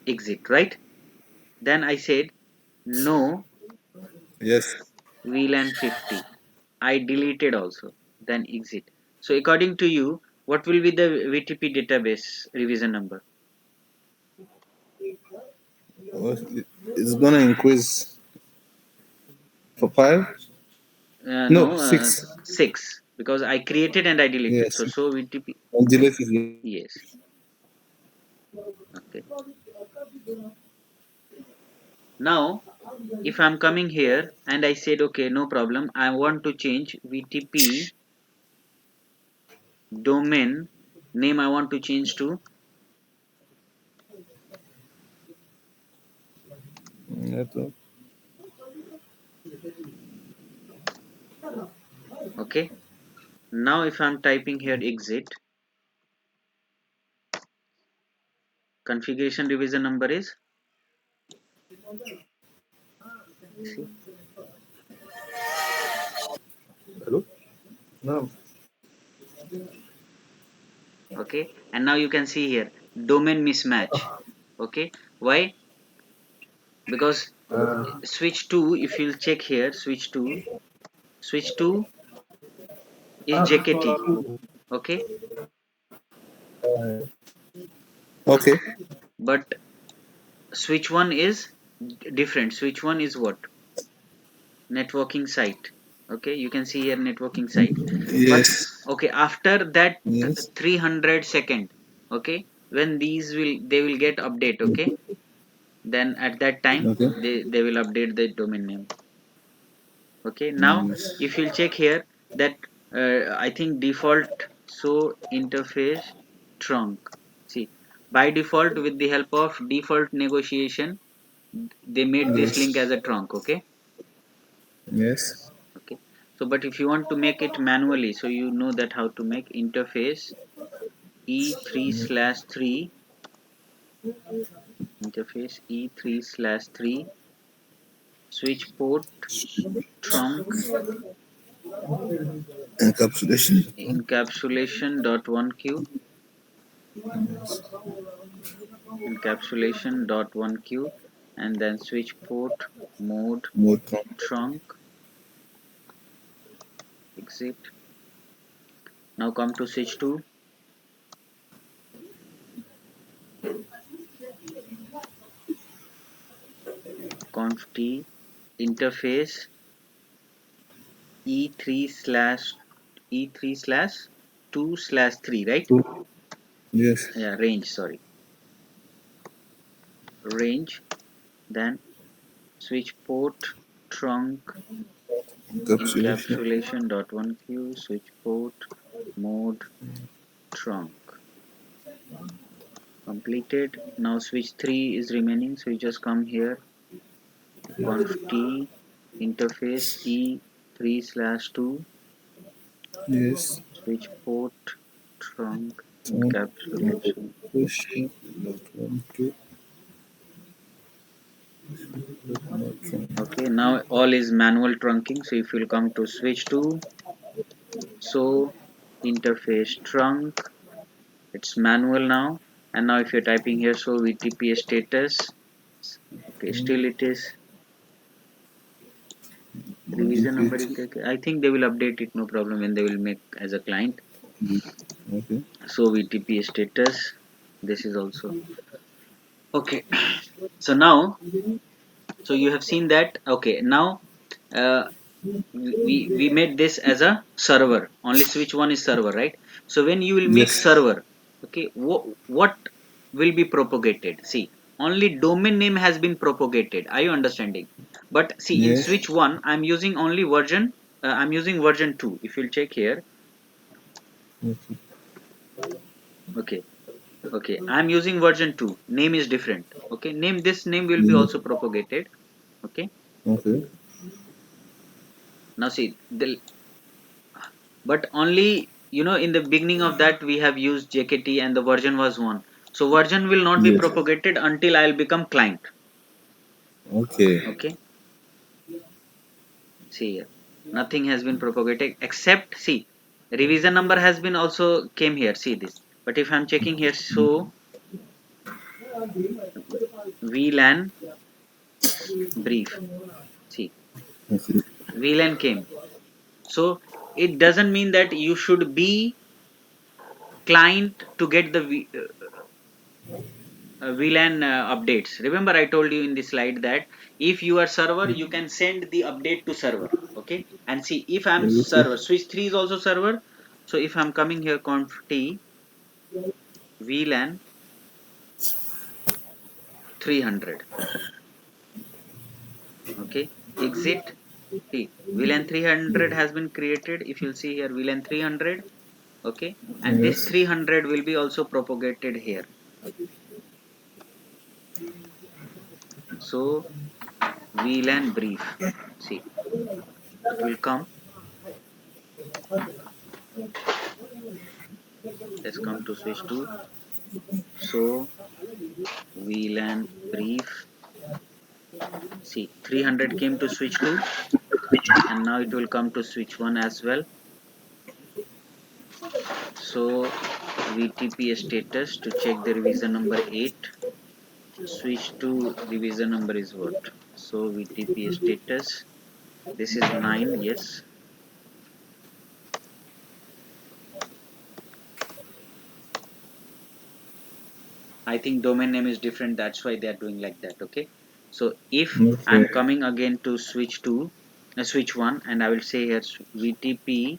exit, right? Then I said no Yes. VLAN 50, I deleted also, then exit. So according to you, what will be the VTP database revision number? Well, it's gonna increase for 5. No, No, 6. 6, because I created and I deleted. Yes. So VTP. And delete it. Yes. Okay. Now, if I'm coming here and I said, okay, no problem, I want to change VTP domain name, I want to change to, Network. okay. Now, if I'm typing here exit, configuration revision number is, see, Hello? No. okay. And now you can see here domain mismatch. Okay. Why? Because switch 2, if you'll check here, switch 2 is JKT. Okay, Okay. but switch 1 is different. Switch 1 is what? Networking site. Okay, you can see here networking site. But Yes. okay, after that Yes. 300 second, okay, when these will, they will get update. Okay, then at that time Okay. they will update the domain name. Okay, now Yes. if you'll check here that I think default, so interface trunk. See, by default, with the help of default negotiation, they made this link as Yes. a trunk. Okay. Yes. Okay, so but if you want to make it manually, so you know that how to make interface e3/3 interface E3/3 switch port trunk Encapsulation. encapsulation.1q and then switch port mode Mode trunk. trunk exit. Now come to switch 2, conf t interface E3/2/3, right? Yes. Yeah, range, sorry, range. Then switch port trunk Encapsulation. encapsulation.1q switch port mode trunk completed. Now switch 3 is remaining, so you just come here, conf t interface E3/2 Yes. switch port trunk Trunk. encapsulation. Pushing. One, two. Trunk. Okay, now all is manual trunking. So if you'll come to switch 2, so interface trunk, it's manual now. And now if you're typing here, so VTP status, okay, still it is revision number is VPT. taken. I think they will update it, no problem, when they will make as a client. Okay. So VTP status, this is also okay. So now, so you have seen that. Okay, now uh, we made this as a server. Only switch 1 is server, right? So when you will make Yes. server, okay, what will be propagated? See, only domain name has been propagated. Are you understanding? But see, in Yes. switch 1 I'm using only version, I'm using version 2. If you'll check here, Okay. okay, okay, I'm using version 2. Name is different. Okay, this name will be Mm. also propagated. Okay, Okay. now see the, but only, in the beginning of that we have used JKT and the version was 1. So version will not be Yes. propagated until I'll become client. Okay. Okay, see here, nothing has been propagated except, see, revision number has been also came here, see this. But if I'm checking here, so VLAN brief, see, Okay. VLAN came. So it doesn't mean that you should be client to get the VLAN updates. Remember, I told you in the slide that if you are server, you can send the update to server. Okay, and see, if I'm Okay. server, switch 3 is also server. So if I'm coming here, conf t VLAN 300. Okay, exit. See, VLAN 300 has been created. If you'll see here, VLAN 300. Okay, and this Yes. 300 will be also propagated here. So VLAN brief. See, it will come. Let's come to switch 2. So VLAN brief. See, 300 came to switch 2 and now it will come to switch 1 as well. So VTP status to check the revision number 8. Switch 2 revision number is what? So VTP status. This is 9, yes. I think domain name is different, that's why they are doing like that. Okay. So if I'm Okay. coming again to switch 2, switch 1, and I will say here VTP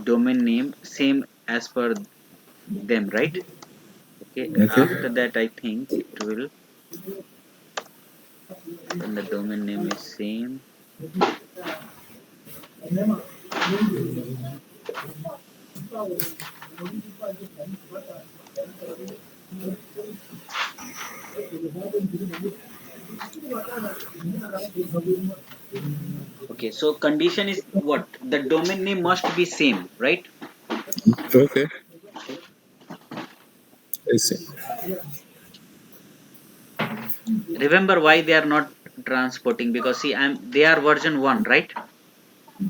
domain name same as per them, right? Okay, Okay. after that I think it will, then the domain name is same. Okay, so condition is what? The domain name must be same, right? Okay. Okay, I see. Remember why they are not transporting, because see, they are version 1, right? Okay,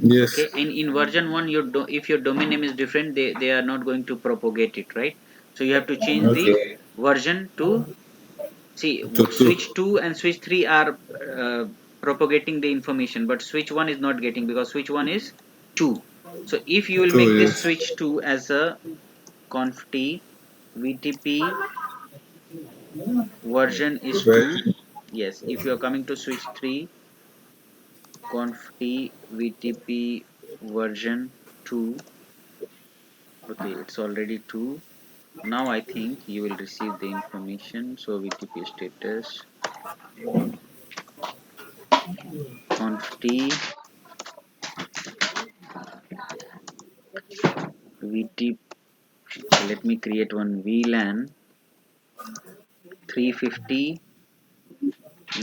Yes. in version 1, if your domain name is different, they are not going to propagate it, right? So you have to change the Okay. version to, see, To two. switch 2 and switch 3 are propagating the information, but switch 1 is not getting, because switch 1 is 2. So if you will Two, make this yes. switch 2 as a conft vtp version is Right. 2. Yes, if you are coming to switch 3, conft vtp version 2. Okay, it's already 2. Now I think you will receive the information. So vtp status conft vtp. Let me create one VLAN 350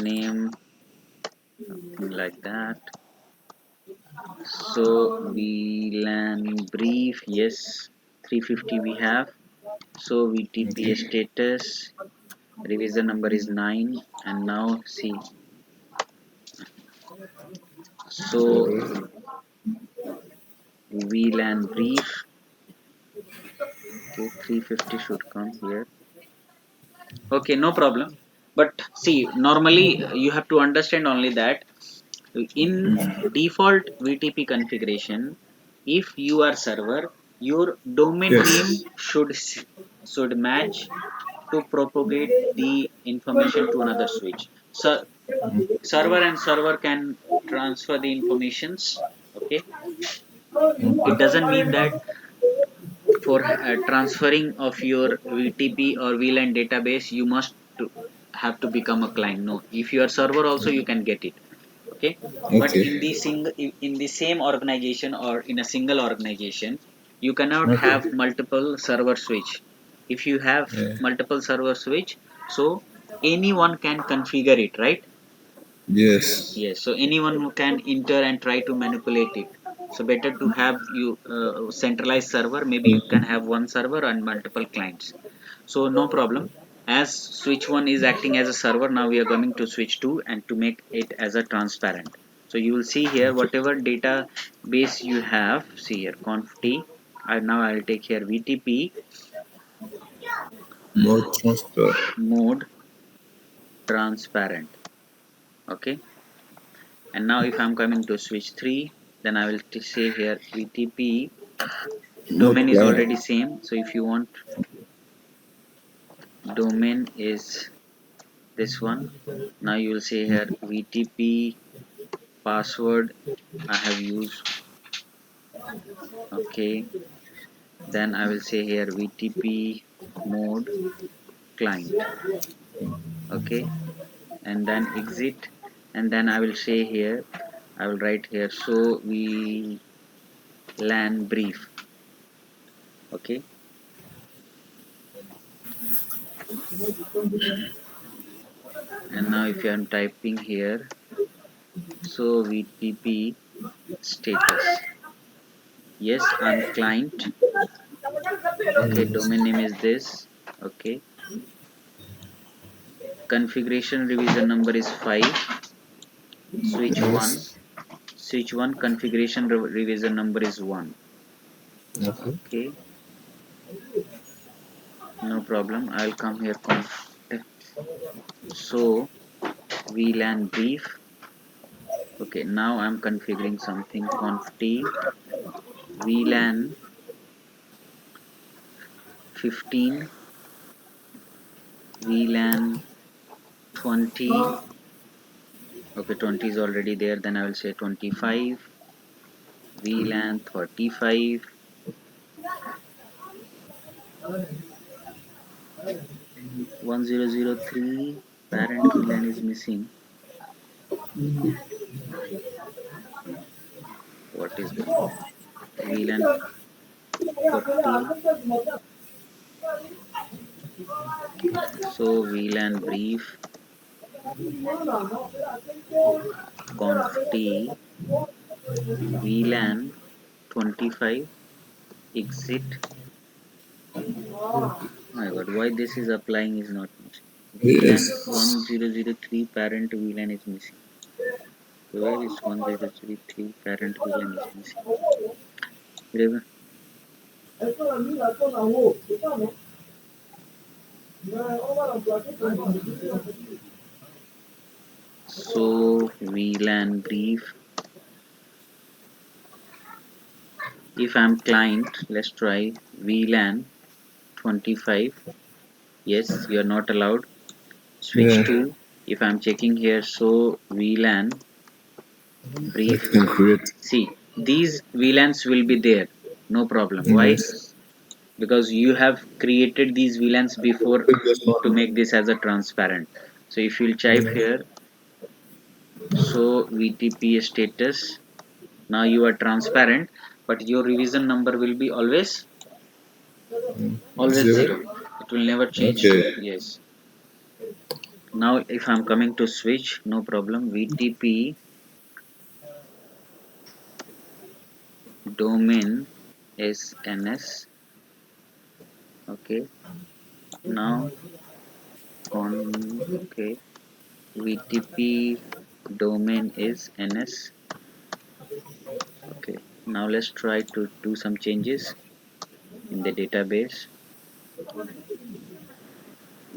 name, something like that. So VLAN brief, yes, 350 we have. So vtp Okay. status revision number is 9, and now see, so So, VLAN brief. Okay, 350 should come here. Okay, no problem. But see, normally you have to understand only that in default VTP configuration, if you are server, your domain name yes. should match to propagate the information to another switch. So server and server can transfer the informations. Okay, it doesn't mean that for transferring of your VTP or VLAN database you must have to become a client. No, if you are server also you can get it. Okay, but in Okay. the in the same organization or in a single organization, you cannot have Okay. multiple server switch. If you have Yeah. multiple server switch, so anyone can configure it, right? Yes. Yes, so anyone who can enter and try to manipulate it. So better to have you centralized server. Maybe you can have one server and multiple clients. So no problem. As switch 1 is acting as a server, now we are coming to switch 2 and to make it as a transparent. So you will see here Okay. whatever database you have. See here conft. Now I will take here VTP More transfer. mode transparent. Okay, and now if I'm coming to switch 3, then I will say here VTP More domain is client. already same. So if you want, domain is this one. Now you will say here VTP password I have used. Okay, then I will say here VTP mode client. Okay, and then exit, and then I will say here, I will write here, so we LAN brief. Okay, and now if I am typing here, so VTP status, yes, I'm client. Okay, domain name is this. Okay, configuration revision number is 5. Switch 1, Yes. switch 1 configuration revision number is 1. Okay. Okay, no problem, I'll come here so VLAN brief. Okay, now I'm configuring something conft VLAN 15, VLAN 20. Okay, 20 is already there, then I will say 25, VLAN 35, 1003. Parent VLAN is missing. What is the VLAN 40? So VLAN brief conft VLAN 25 exit. My god, why this is applying is not mentioned. VLAN Yes. 1003 parent VLAN is missing. Where is 1003 parent VLAN is missing? Eleven. So VLAN brief. If I'm client, let's try VLAN 25. Yes, you're not allowed. Switch Yeah. to, if I'm checking here, so VLAN It brief. can create. See, these VLANs will be there, no problem. Why? Yes. Because you have created these VLANs before Previous to one. make this as a transparent. So if you'll type Yeah. here, so VTP status, now you are transparent, but your revision number will be always Zero. 0. It will never change. Okay. Yes. Now if I'm coming to switch, no problem. VTP domain is NS. Okay. Now on, okay. VTP domain is NS. Okay. Now let's try to do some changes in the database.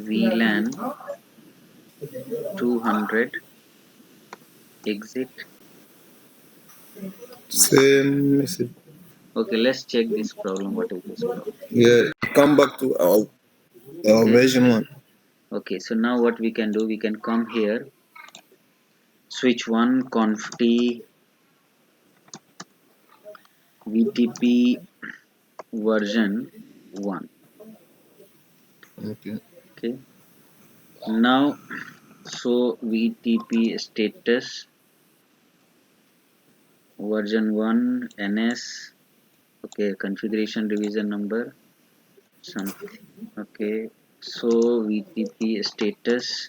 VLAN 200 exit my. Same message. Okay, let's check this problem. What is this problem? Yeah. Come back to our Okay. version one. Okay. So now what we can do? We can come here. Switch one conf t VTP version 1. Okay. Okay. Now, so VTP status version 1 NS. Okay. Configuration revision number. Something. Okay. So VTP status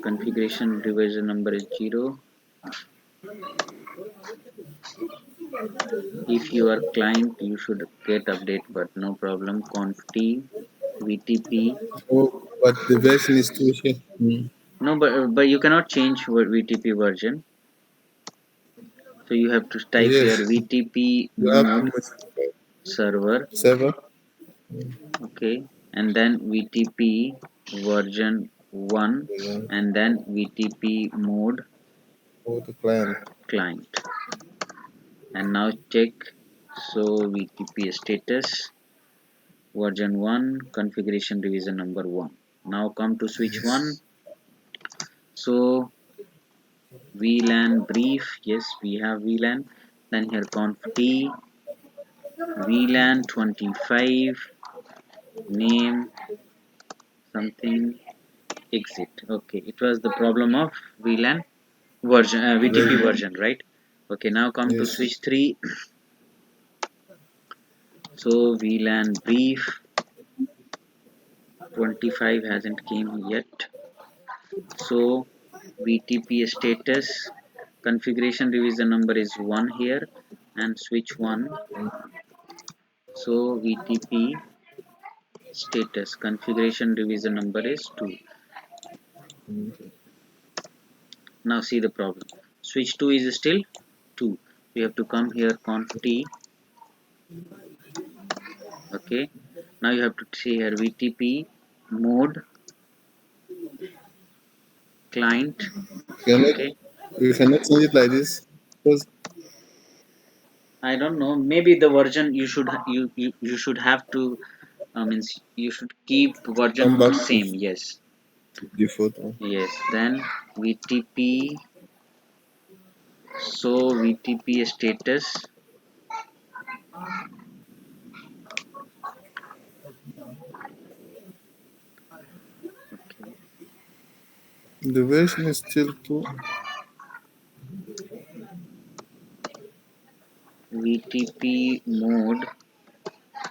configuration revision number is 0. If you are client, you should get update, but no problem. Conf t VTP. Oh, but the version is too short. No, but you cannot change VTP version. So you have to type here Yes. VTP You have to mode make server. server Okay, and then VTP version 1, and then VTP mode for the client. client. And now check. So VTP status version 1 configuration revision number 1. Now come to switch 1. Yes. So VLAN brief, yes, we have VLAN. Then here conf t VLAN 25 name something exit. Okay, it was the problem of VLAN version, VTP Version. version, right? Okay, now come to Yes. switch 3. So VLAN brief 25 hasn't came yet. So VTP status configuration revision number is 1 here, and switch 1. So VTP status configuration revision number is 2. Now see the problem. Switch 2 is still 2. We have to come here conf t. Okay. Now you have to see here VTP mode client. Cannot Okay. we cannot change it like this because I don't know. Maybe the version you should you should have to means you should keep version come 2 back same. Yes. to default one. Yes. Then VTP. So VTP status. Okay. The version is still too. VTP mode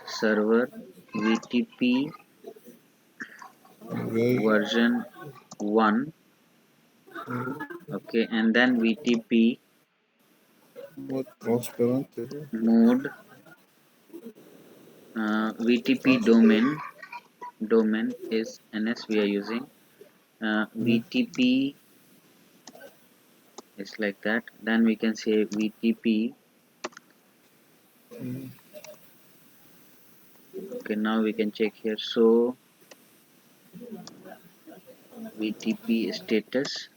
server VTP Version. version 1. Okay, and then VTP What transparent? mode VTP domain domain is NS, we are using VTP is like that. Then we can say VTP. Okay, now we can check here. So VTP status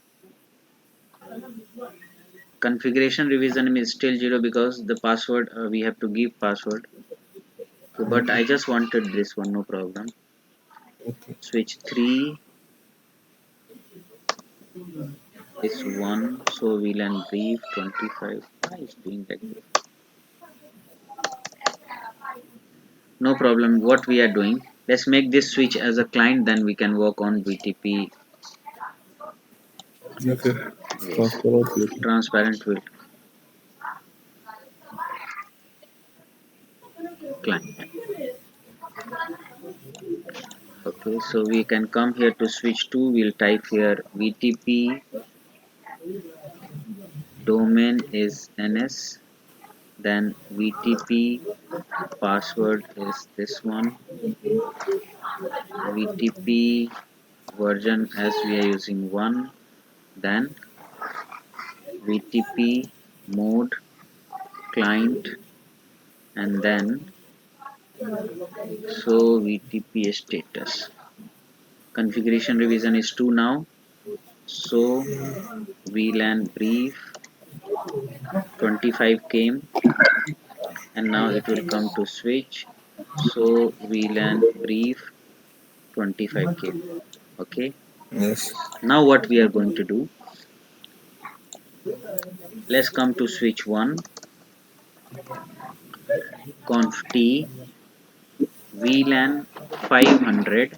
configuration revision is still 0 because the password we have to give password. Okay, but I just wanted this one, no problem. Okay. Switch 3 is 1, so VLAN brief 25. Why is doing like this? No problem. What we are doing, let's make this switch as a client, then we can work on VTP. Okay. Yes, Transparent filter. transparent will client. Okay, so we can come here to switch 2. We'll type here VTP domain is NS, then VTP password is this one, VTP version as we are using 1, then VTP mode client, and then so VTP status. Configuration revision is 2 now, so VLAN brief 25 came, and now it will come to switch, so VLAN brief 25 came. Okay, Yes. now what we are going to do, let's come to switch 1, conf t VLAN 500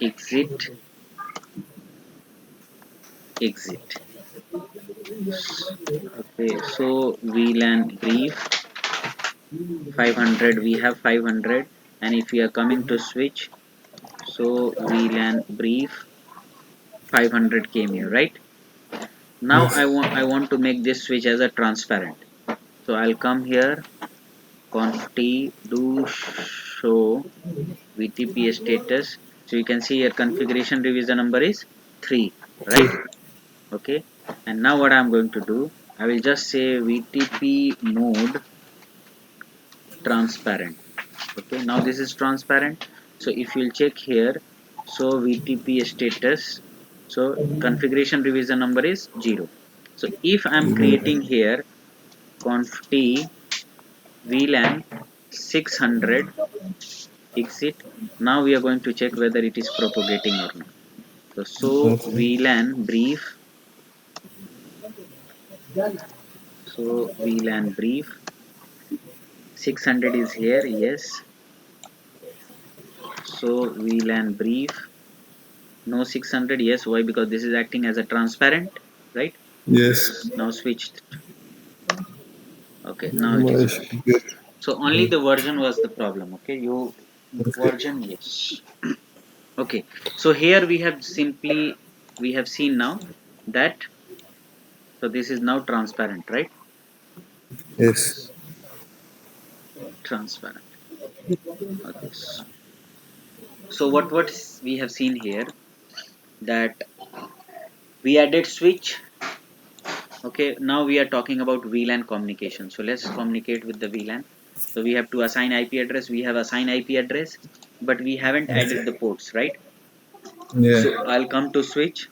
exit exit. Okay, so VLAN brief 500, we have 500, and if we are coming to switch, so VLAN brief 500 came here, right? Now Yes. I want to make this switch as a transparent, so I'll come here, conf t do show VTP status. So you can see here configuration revision number is 3, right? 3. Okay, and now what I'm going to do, I will just say VTP mode transparent. Okay, now this is transparent. So if you'll check here, so VTP status, so configuration revision number is 0. So if I'm creating here conf t VLAN 600 exit, now we are going to check whether it is propagating or not. So Okay. VLAN brief, so VLAN brief 600 is here, yes. So VLAN brief no 600, yes. Why? Because this is acting as a transparent, right? Yes. Now switched. Okay, now it is Nice. right. Good. So only the version was the problem. Okay, you Okay. version, yes. Okay, so here we have seen now that, so this is now transparent, right? Yes. Transparent. Okay, so what we have seen here, that we added switch. Okay, now we are talking about VLAN communication. So let's communicate with the VLAN. So we have to assign IP address. We have assigned IP address, but we haven't added the Okay. ports, right? So Yeah. I'll come to switch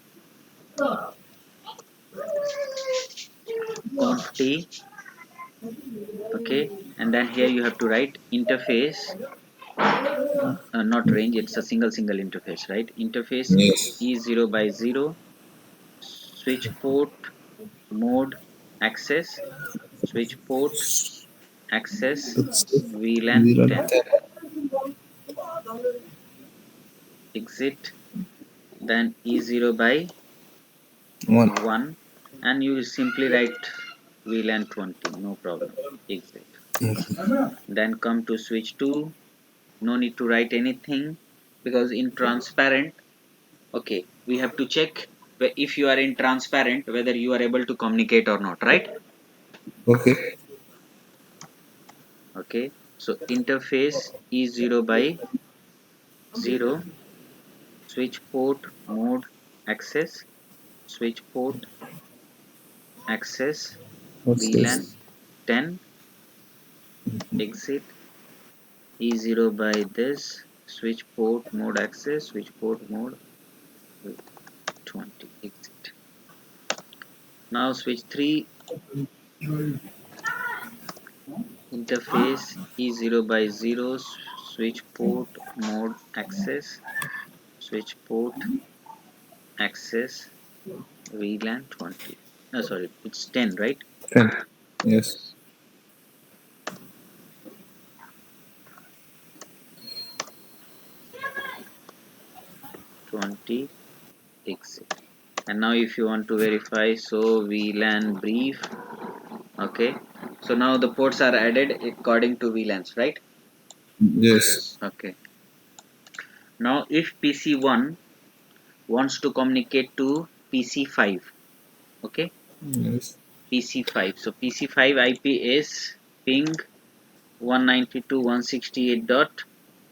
conf t. Okay, and then here you have to write interface, not range. It's a single interface, right? Interface Yes. E0 by 0. Switch port mode access. Switch port access It's VLAN 0 10 10. exit, then E0 by 1. 1, and you simply write VLAN 20, no problem, exit. Then come to switch 2, no need to write anything, because in transparent, okay, we have to check if you are in transparent whether you are able to communicate or not, right? Okay. Okay, so interface E0 by 0, switch port mode access, switch port access, What's VLAN this? 10, exit E0 by this, switch port mode access, switch port mode 20, exit. Now switch 3 interface E0 by 0, switch port mode access, switch port access, VLAN 20. No, sorry, it's 10, right? 10. Yes. Yes. 20, exit. And now if you want to verify, so VLAN brief, okay. So now the ports are added according to VLANs, right? Yes. Yes. Okay. Now if PC1 wants to communicate to PC5, okay, Yes. PC5. So PC5 IP is ping 192.168.10.5,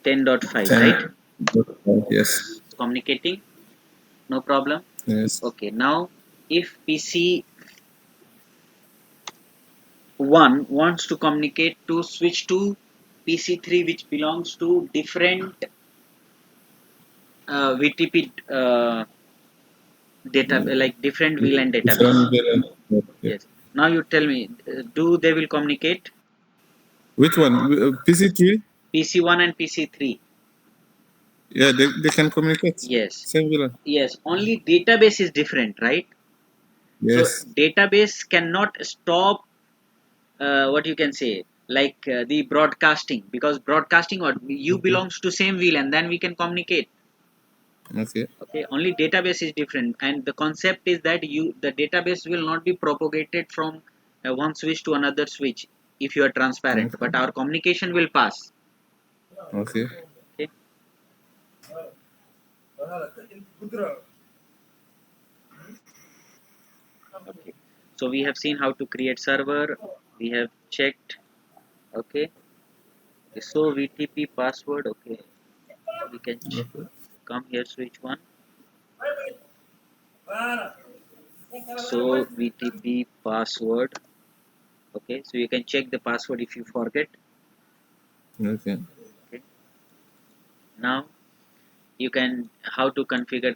10. right? Yes. It's communicating, no problem. Yes. Okay, now if PC1 wants to communicate to switch to PC3 which belongs to different VTP data, like different VLAN database. Different variant. Okay. Yes. Now you tell me, do they will communicate Which one? PC3? PC1 and PC3? Yeah, they can communicate. Yes. Same villain. Yes. Only database is different, right? So Yes. database cannot stop what you can say, like the broadcasting, because broadcasting or you Okay. belongs to same VLAN, then we can communicate. Okay. Okay, only database is different, and the concept is that the database will not be propagated from one switch to another switch if you are transparent, Okay. but our communication will pass. Okay. Okay. Okay, so we have seen how to create server, we have checked. Okay, so VTP password. Okay, we can Okay. come here, switch one. So VTP password. Okay, so you can check the password if you forget. Okay. Okay, now you can how to configure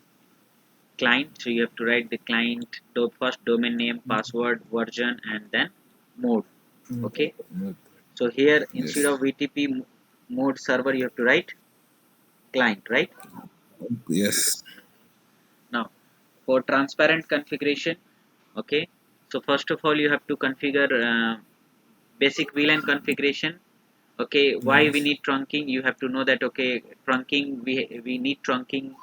client. So you have to write the client first domain name, password, version, and then mode. Okay, Okay. so here instead Yes. of VTP mode server you have to write client, right? Yes. Now for transparent configuration, okay, so first of all you have to configure basic VLAN configuration. Okay, why we Yes. need trunking? You have to know that, okay, trunking, we need trunking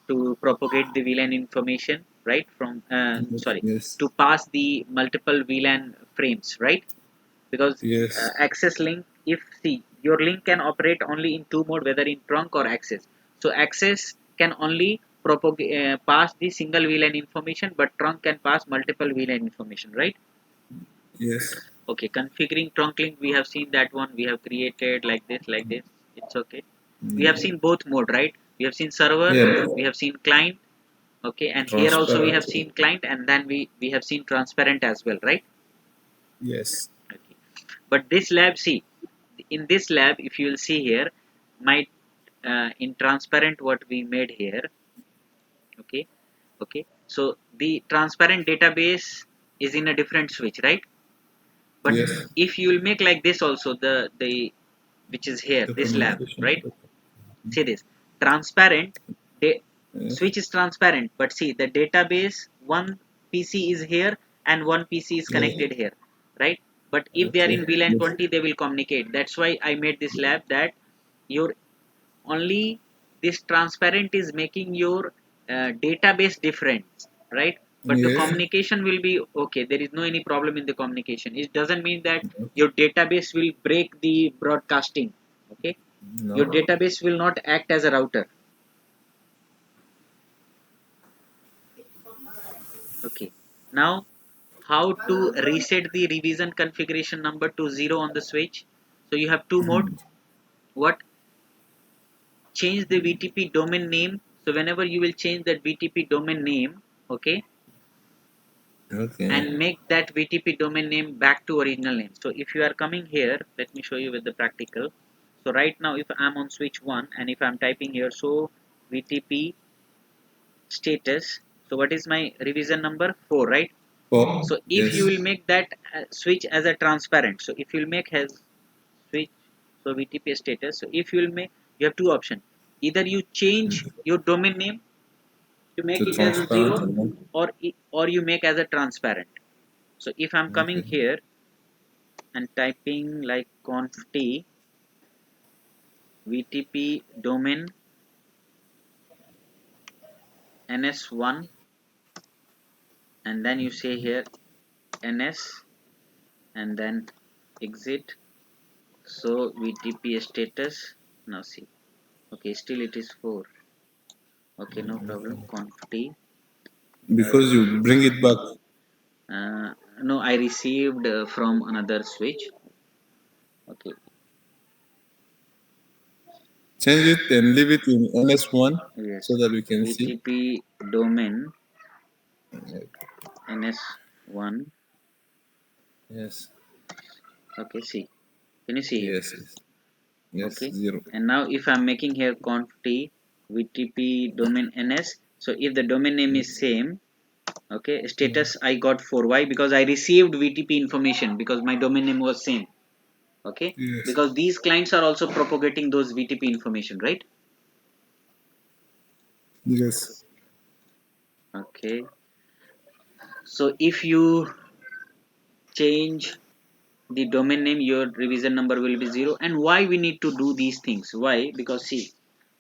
to propagate the VLAN information, right? From sorry, Yes. to pass the multiple VLAN frames, right? Because Yes. access link, if see your link can operate only in two mode, whether in trunk or access. So access can only propagate pass the single VLAN information, but trunk can pass multiple VLAN information, right? Yes. Okay, configuring trunk link, we have seen that one, we have created like this, it's okay. We have Mm. seen both mode, right? We have seen server, Yeah. we have seen client. Okay, and here also we have Transparent. seen client, and then we have seen transparent as well, right? Yes. Okay, but this lab, see, in this lab if you will see here, my in transparent what we made here. Okay, okay, so the transparent database is in a different switch, right? But Yes. if you will make like this also, the which is here, The this lab, communication. right? See this transparent Yes. switch is transparent, but see the database, one PC is here and one PC is Yeah. connected here, right? But if they are Okay. in VLAN Yes. 20 they will communicate. That's why I made this lab, that your only this transparent is making your database different, right? But the Yes. communication will be okay, there is no any problem in the communication. It doesn't mean that your database will break the broadcasting. Okay, your No. database will not act as a router. Okay, now how to reset the revision configuration number to 0 on the switch? So you have two mode. What? change the VTP domain name. So whenever you will change that VTP domain name, okay, Okay. and make that VTP domain name back to original name. So if you are coming here, let me show you with the practical. So right now, if I'm on switch 1 and if I'm typing here, so VTP status, so what is my revision number? 4, right? Four. So if you Yes. will make that switch as a transparent, so if you will make has switch, so VTP status, so if you will make, you have two options. Either you change your domain name to make To it as a transparent 0, and then. or you make as a transparent. So if I'm coming Okay. here and typing like conf t VTP domain ns1, and then you say here ns and then exit. So VTP status, now see, okay, still it is 4. Okay, no problem. Conf t Because you bring it back. uh, no, I received from another switch. Okay, Change it and leave it in NS1 yes, so that we can see. VTP domain ns1. Yes. Okay, see, can you see here? Yes. Yes. Yes. Okay, Zero. and now if I'm making here conf t VTP domain ns, so if the domain name is same, okay, status I got 4. Why? Because I received VTP information because my domain name was same. Okay, Yes. because these clients are also propagating those VTP information, right? Yes. Okay, so if you change the domain name, your revision number will be 0. And why we need to do these things? Why? Because see,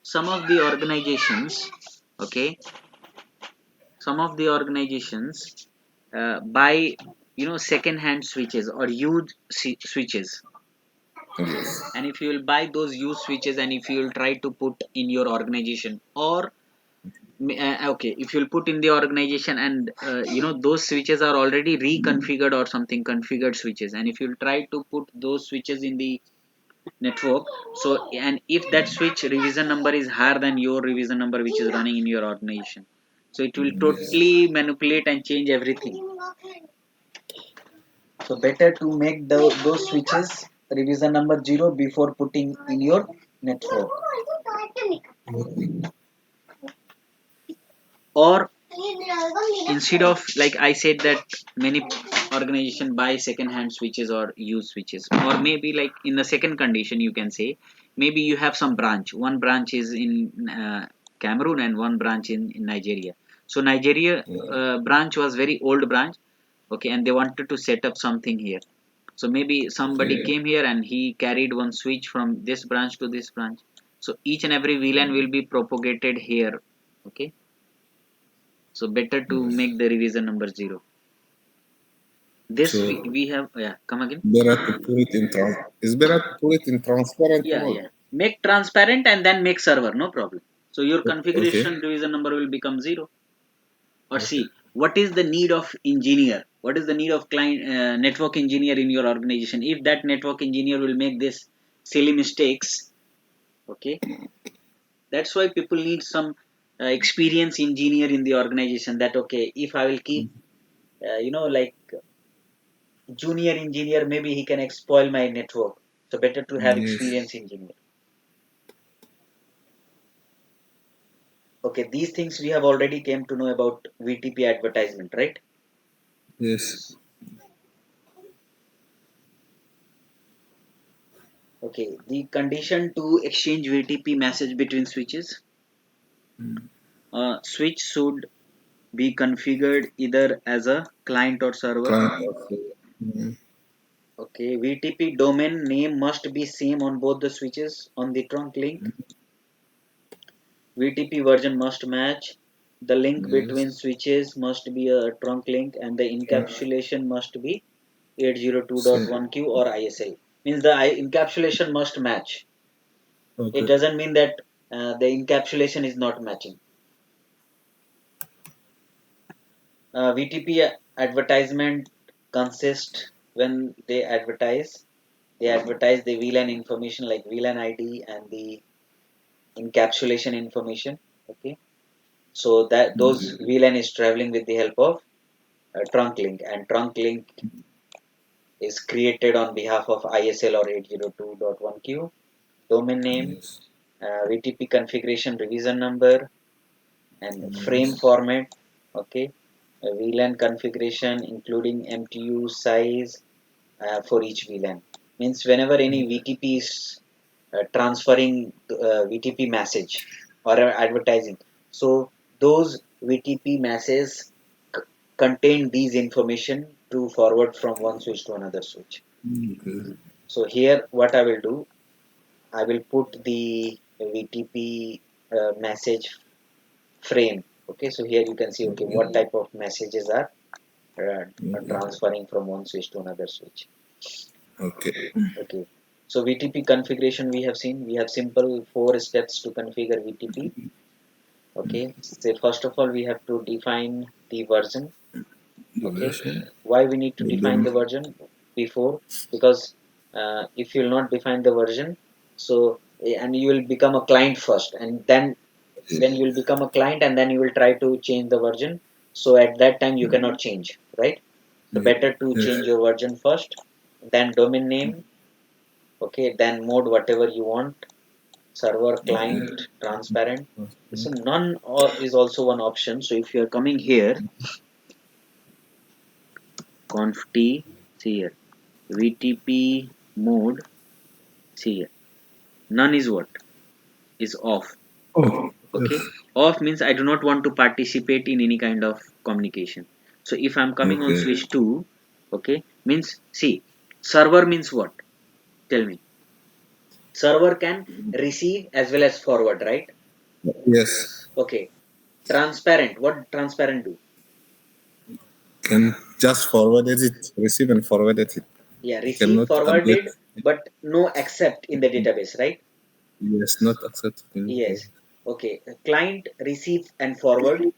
some of the organizations, okay, some of the organizations buy, second hand switches or used switches. Yes. And if you will buy those used switches and if you will try to put in your organization, or okay, if you'll put in the organization and those switches are already reconfigured or something, configured switches, and if you'll try to put those switches in the network, so and if that switch revision number is higher than your revision number which is running in your organization, so it will Yes. totally manipulate and change everything. So better to make those switches revision number 0 before putting in your network. Okay. Or instead of, like I said, that many organization buy second hand switches or used switches, or maybe like in the second condition you can say, maybe you have some branch, one branch is in Cameroon and one branch in Nigeria. So Nigeria Yeah. branch was very old branch, okay, and they wanted to set up something here. So maybe somebody Okay. came here and he carried one switch from this branch to this branch, so each and every VLAN will be propagated here. Okay, so better to Yes. make the revision number 0. This So we have, yeah, come again. better to put it in it's better to put it in transparent Yeah, mode. yeah. Make transparent and then make server, no problem. So your Okay. configuration revision number will become 0. Or Okay. see, what is the need of engineer? What is the need of client network engineer in your organization? If that network engineer will make this silly mistakes, okay, that's why people need some experienced engineer in the organization. That okay, if I will keep, like junior engineer, maybe he can spoil my network. So better to have Yes. experienced engineer. Okay, these things we have already came to know about VTP advertisement, right? Yes. Okay, the condition to exchange VTP message between switches. Switch should be configured either as a client or server. Client also. Mm. Okay, VTP domain name must be same on both the switches on the trunk link. VTP version must match. The link between Yes. switches must be a trunk link and the Trunk. encapsulation must be Same. 802.1q or ISL. Means the encapsulation must match. It Okay. doesn't mean that the encapsulation is not matching. VTP advertisement consist when they advertise the VLAN information like VLAN ID and the encapsulation information. Okay, so that those VLAN is traveling with the help of trunk link, and trunk link is created on behalf of ISL or 802.1q. Domain name, Yes. VTP configuration revision number, and frame Yes. format. Okay, VLAN configuration including MTU size for each VLAN. Means whenever any VTP is transferring VTP message or advertising, so those VTP messages contain these information to forward from one switch to another switch. Okay. So here what I will do, I will put the VTP message frame. Okay, so here you can see, okay, what type of messages are transferring from one switch to another switch. Okay. Okay, so VTP configuration we have seen. We have simple 4 steps to configure VTP. Okay, so first of all we have to define the version. The Okay, version. why we need to The define the version before? Because if you will not define the version, so and you will become a client first, and then when you will become a client and then you will try to change the version, so at that time you cannot change, right? So better to Yes. change your version first, then domain name. Okay, then mode whatever you want, server, client, Okay. transparent. So none or is also one option. So if you are coming here, conf t, see here, VTP mode, see here, none is what? Is off. Oh, Okay, yes. off means I do not want to participate in any kind of communication. So if I'm coming on Okay. switch 2, okay, means see, server means what? Tell me. Server can receive as well as forward, right? Yes. Okay, transparent, what transparent do? Can just forwarded it, receive and forwarded it. Yeah, You receive cannot update. forwarded, but no accept in the database, right? Yes, not accepted. Yes. Okay, client receive and forward.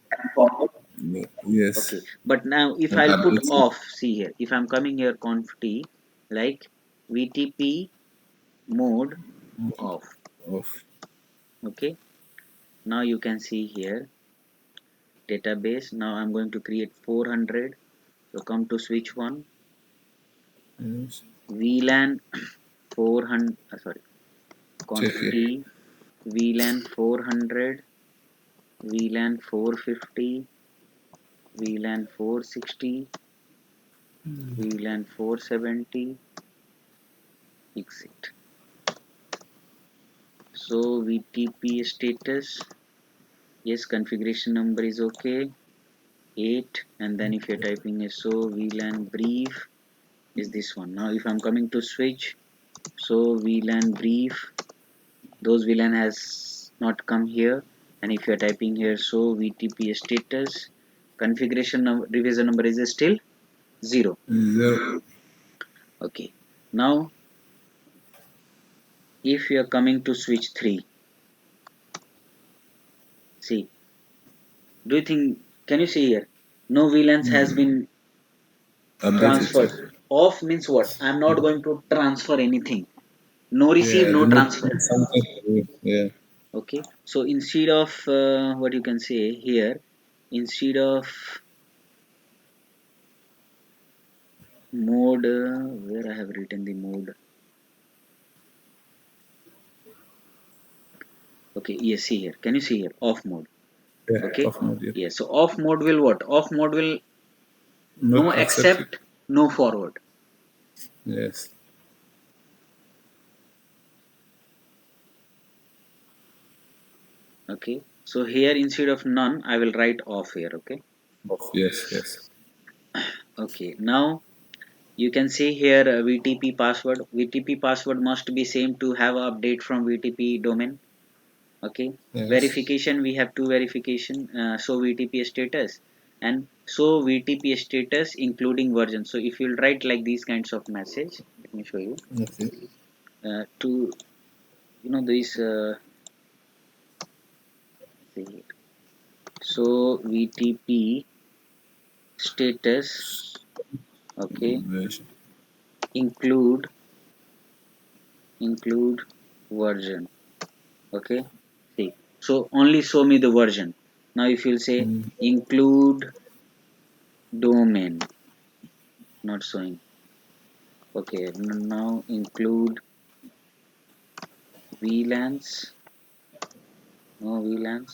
Yes. Okay, but now if And I'll put update it. off, see here, if I'm coming here conf t, like VTP mode off. Off. Okay, now you can see here database. Now I'm going to create 400. So come to switch 1, Yes. VLAN 400, sorry, Check conf it. t, VLAN 400, VLAN 450, VLAN 460, VLAN 470, exit. So VTP status, yes, configuration number is okay, 8, and then if you're typing so VLAN brief is this one. Now if I'm coming to switch, so VLAN brief, those VLAN has not come here, and if you're typing here so VTP status, configuration number, revision number is still 0. Zero. Okay, now if you're coming to switch 3, see, do you think, can you see here, no VLANs has been transferred. Updated. Off means what? I'm not going to transfer anything. No receive, Yeah, I no do not transfer. need something to do. Yeah. Okay, so instead of what you can say here, instead of mode, where I have written the mode. Okay, yes, see here. Can you see here? Off mode. Yeah. Okay, Off mode. Yeah. yes. So off mode will what? Off mode will no Not accepted. accept, no forward. Yes. Okay, so here instead of none, I will write off here. Okay, Off. Yes. Yes. okay. Now you can see here VTP password. VTP password must be same to have a update from VTP domain. Okay, Yes. verification, we have two verification, so VTP status and so VTP status including version. So if you'll write like these kinds of message, let me show you, Okay. to these see, so VTP status, okay, Version. include version. Okay, See, so only show me the version. Now if you'll say Mm. include domain, not showing. Okay, now include VLANs. No VLANs.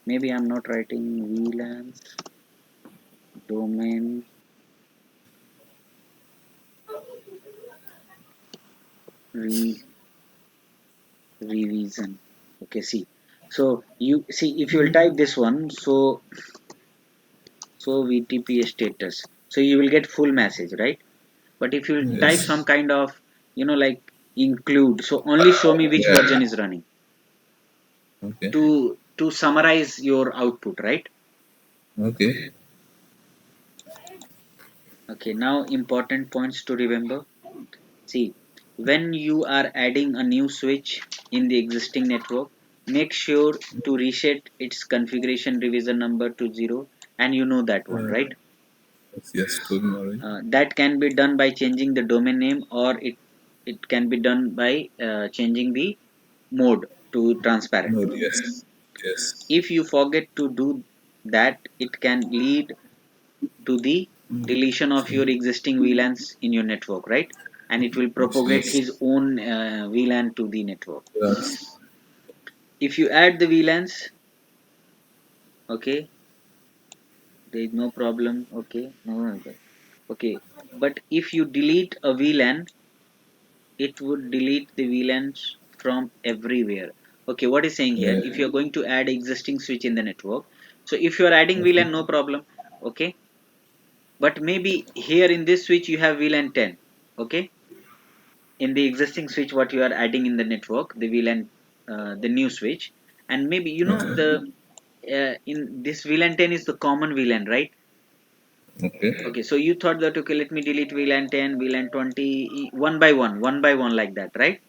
Maybe I'm not writing VLANs domain re revision. Okay, see. So you see if you will type this one, so VTP status. So you will get full message, right? But if you type some Yes. kind of, like include, so only show me which Yeah. version is running Okay. to summarize your output, right? Okay. Okay, now important points to remember. See, when you are adding a new switch in the existing network, make sure to reset its configuration revision number to 0, and you know that one, Uh, right? yes. Told me already. That can be done by changing the domain name, or it can be done by changing the mode to transparent. No. Yes. Yes. If you forget to do that, it can lead to the deletion of your existing VLANs in your network, right? And it will propagate Yes. his own VLAN to the network. Yes. If you add the VLANs, okay, there is no problem. Okay, okay, but if you delete a VLAN, it would delete the VLANs from everywhere. Okay, what is saying here? If Yeah. you're going to add existing switch in the network, so if you are adding Okay. VLAN, no problem. Okay, but maybe here in this switch you have VLAN 10. Okay, in the existing switch what you are adding in the network, the VLAN, the new switch, and maybe Okay. the in this VLAN 10 is the common VLAN, right? Okay. Okay, so you thought that, okay, let me delete VLAN 10, VLAN 20, one by one like that, right?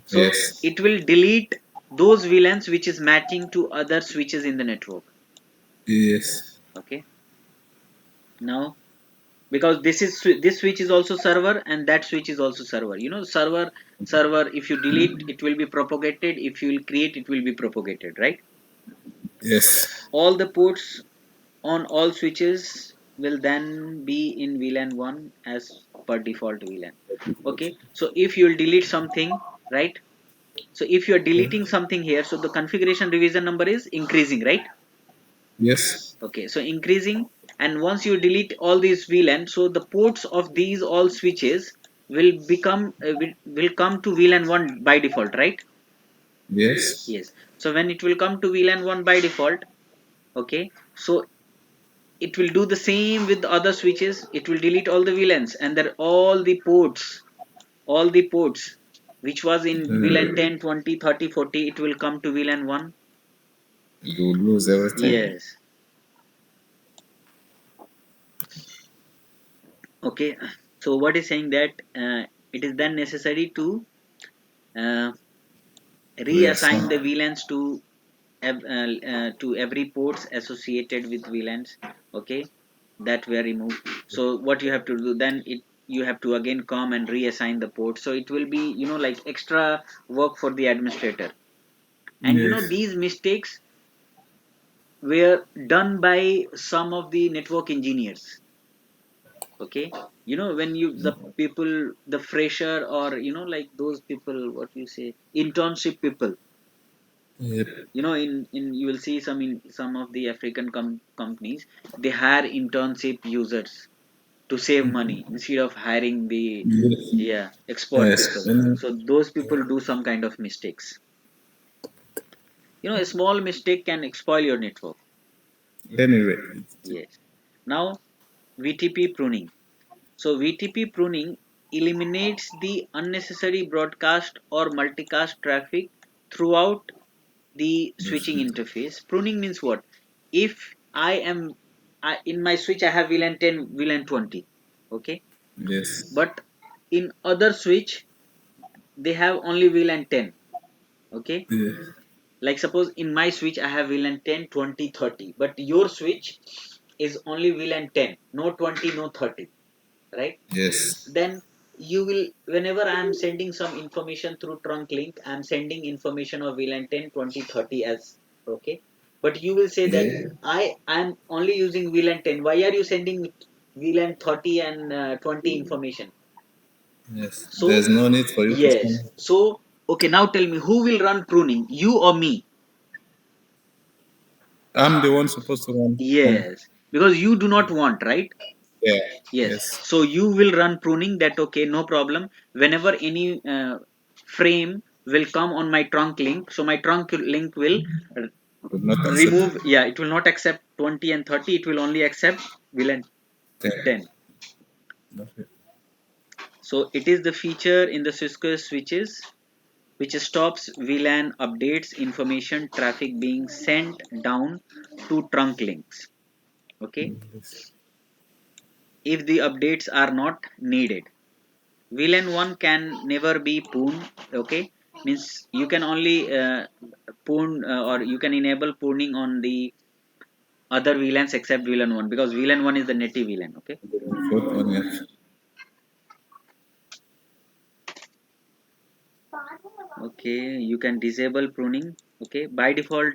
So Yes. it will delete those VLANs which is matching to other switches in the network. Yes. Okay, now because this switch is also server and that switch is also server. Server, if you delete it will be propagated, if you will create it will be propagated, right? Yes. All the ports on all switches will then be in VLAN 1 as per default VLAN. Okay, so if you will delete something, right? So if you are deleting something here, so the configuration revision number is increasing, right? Yes. Okay, so increasing, and once you delete all these VLAN, so the ports of these all switches will come to VLAN 1 by default, right? Yes. Yes. So when it will come to VLAN 1 by default, okay, so it will do the same with the other switches. It will delete all the VLANs, and then all the ports which was in VLAN Uh, 10, 20, 30, 40, it will come to VLAN 1. you lose everything. Yes. Okay. So what is saying that it is then necessary to uh, reassign the Reassign. VLANs to every ports associated with VLANs. Okay, that were removed. So what you have to do then, you have to again come and reassign the port. So it will be like extra work for the administrator. And Yes. these mistakes were done by some of the network engineers. Okay, when the people, the fresher, or like those people, what you say, internship people. Yep. In you will see in some of the African companies, they hire internship users to save money instead of hiring the, Yes. yeah, expert Yes. people. So those people do some kind of mistakes. A small mistake can spoil your network. Anyway. Yes. Now, VTP pruning. So VTP pruning eliminates the unnecessary broadcast or multicast traffic throughout the switching interface. Pruning means what? If in my switch I have VLAN 10, VLAN 20, okay, Yes. but in other switch they have only VLAN 10, okay. Yeah. Like suppose in my switch I have VLAN 10, 20, 30, but your switch is only VLAN 10, no 20, no 30, right? Yes. Then you will, whenever I am sending some information through trunk link, I am sending information of VLAN 10, 20, 30 as, okay. But you will say that Yeah. I am only using VLAN 10. Why are you sending VLAN 30 and 20 information? Yes. So There's no need for you to yes. send. So okay, now tell me who will run pruning, you or me? I'm the one supposed to run. Yes, because you do not want, right? Yeah. Yes. Yes. So you will run pruning, that okay, no problem. Whenever any frame will come on my trunk link, so my trunk link will Would not accept. remove, yeah, it will not accept 20 and 30, it will only accept VLAN Yeah. 10. So it is the feature in the Cisco switches which stops VLAN updates information traffic being sent down to trunk links. Okay, Yes. if the updates are not needed, VLAN 1 can never be poon. Okay, means you can only poon or you can enable pooning on the other VLANs except VLAN 1, because VLAN 1 is the native VLAN. Okay, Fourth one, yeah. okay, you can disable pruning. Okay, by default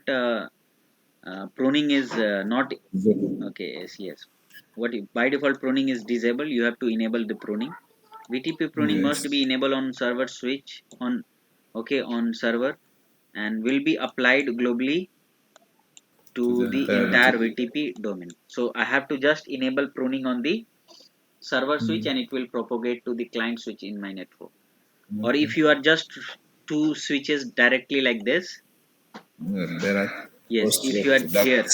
pruning is not, Zero. okay, yes. What by default pruning is disabled, you have to enable the pruning. VTP pruning must be Yes. enabled on server switch on, okay, on server, and will be applied globally To to the the entire entire VTP. VTP domain. So I have to just enable pruning on the server switch, Mm. and it will propagate to the client switch in my network. Or Okay. if you are just two switches directly like this, There are yes, host if you left are to that here,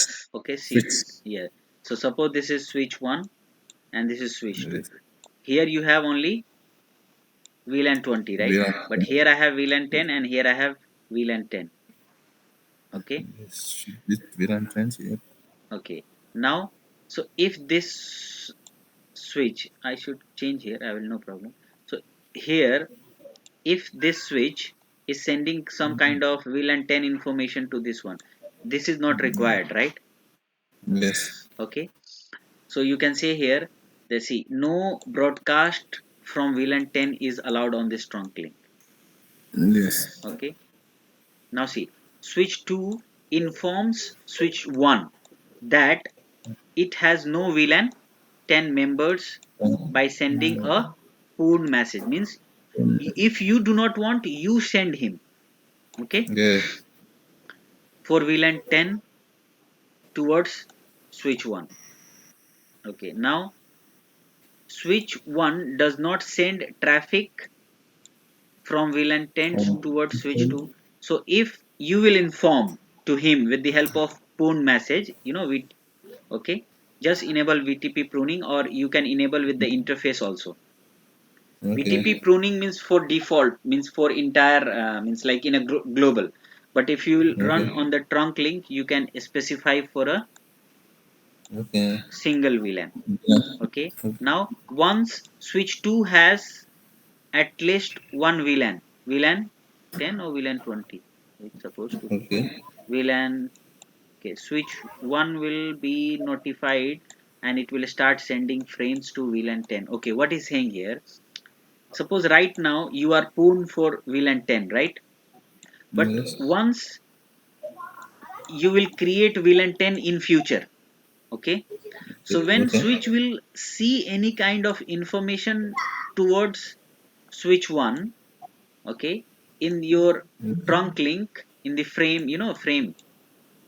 okay, see, switch. yeah. So suppose this is switch 1 and this is switch 2. Yes. Here you have only VLAN 20, right? We are. But here I have VLAN 10 and here I have VLAN 10. Okay, Yes. Should be VLAN 20. Yep. okay. Now, so if this switch, I should change here, I will, no problem. So here, if this switch is sending some kind of VLAN 10 information to this one, this is not required, right? Yes. Okay, so you can say here, they see no broadcast from VLAN 10 is allowed on this trunk link. Yes. Okay, now see, switch 2 informs switch 1 that it has no VLAN 10 members by sending a pool message. Means if you do not want, you send him, okay, Yeah. for VLAN 10 towards switch 1. Okay, now switch 1 does not send traffic from VLAN 10 towards switch 2. So if you will inform to him with the help of poon message, we, okay, just enable VTP pruning, or you can enable with the interface also. VTP Okay. pruning means for default, means for entire, means like in a global. But if you will run Okay. on the trunk link, you can specify for a Okay. single VLAN. Yeah. Okay. Now, once switch 2 has at least one VLAN, VLAN 10 or VLAN 20, it's supposed to be Okay. VLAN. Okay, switch 1 will be notified and it will start sending frames to VLAN 10. Okay, what is saying here? Suppose right now you are poon for VLAN 10, right? But Yes. once you will create VLAN 10 in future, okay, so when Okay. switch will see any kind of information towards switch 1, okay, in your trunk link, in the frame, frame,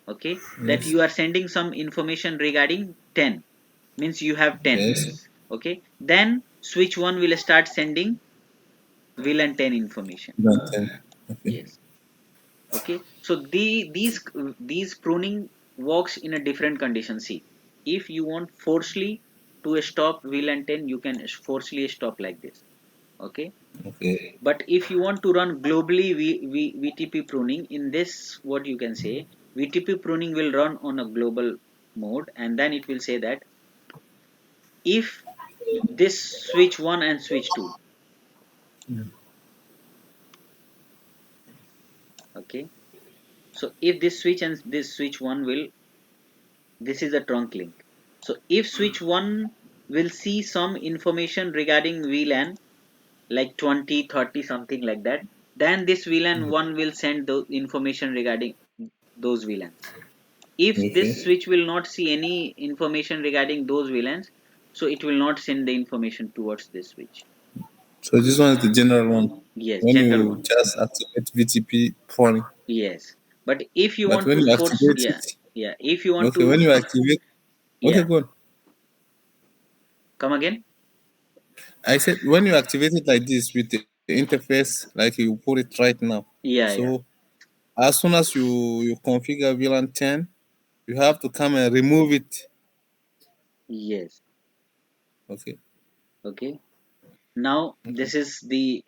okay, that Yes. you are sending some information regarding 10, means you have 10, Yes. okay, then switch 1 will start sending VLAN 10 information. VLAN 10. Okay. Yes. Okay, so these pruning works in a different condition. See, if you want forcefully to stop VLAN 10, you can forcefully stop like this. Okay, Okay. but if you want to run globally VTP pruning, in this, what you can say, VTP pruning will run on a global mode, and then it will say that if this switch 1 and switch 2, okay, so if this switch and this switch 1 will, this is a trunk link. So if switch 1 will see some information regarding VLAN like 20, 30, something like that, then this VLAN 1 will send the information regarding those VLANs. If this Okay. switch will not see any information regarding those VLANs, so it will not send the information towards this switch. So this one is the general one. Yes, When general you one. just activate VTP polling. Yes, but if you But want when to you force, activate yeah, it, yeah, if you want okay, when to, you activate, okay, yeah, good. come again. I said when you activate it like this with the interface, like you put it right now. Yeah, yeah, So as soon as you configure VLAN 10, you have to come and remove it. yes. Okay. Okay. Now Okay. this is the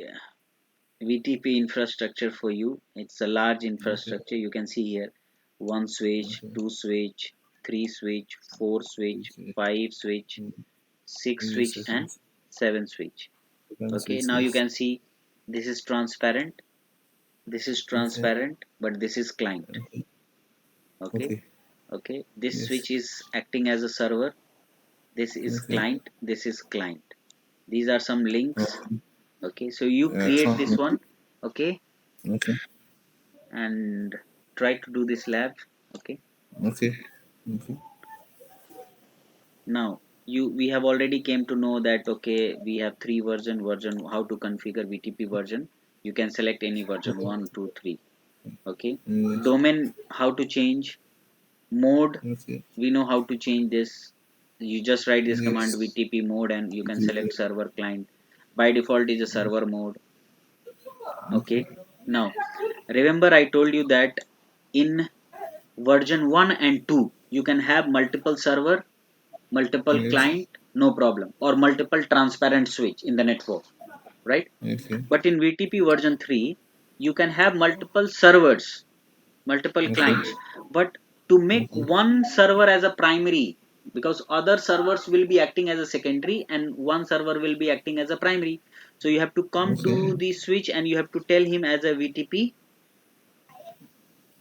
VTP infrastructure for you. It's a large Okay. infrastructure. You can see here, one switch, Okay. two switch, three switch, four switch, Okay. five switch, six Yes, switch, yes, and yes. seven switch. Okay. Now you Yes. can see this is transparent. This is Okay. transparent, but this is client. Okay. Okay. Okay. Okay. This Yes. switch is acting as a server. This is Okay. client. This is client. These are some links. Okay. Okay. So you create this one. Okay. Okay. And try to do this lab. Okay. Okay. Okay. Now we have already came to know that okay, we have three version how to configure VTP version. You can select any version, Okay. 1, 2, 3. Okay. Yes. Domain, how to change. Mode, Okay. we know how to change this. You just write this command Yes. VTP mode and you can select Okay. server client. By default is a server mode. Okay. Okay. Now remember I told you that in version 1 and 2 you can have multiple server, multiple Yes. client, no problem, or multiple transparent switch in the network, right? Okay. But in VTP version 3 you can have multiple servers, multiple Okay. clients, but to make Okay. one server as a primary, because other servers will be acting as a secondary and one server will be acting as a primary, so you have to come Okay. to the switch and you have to tell him as a VTP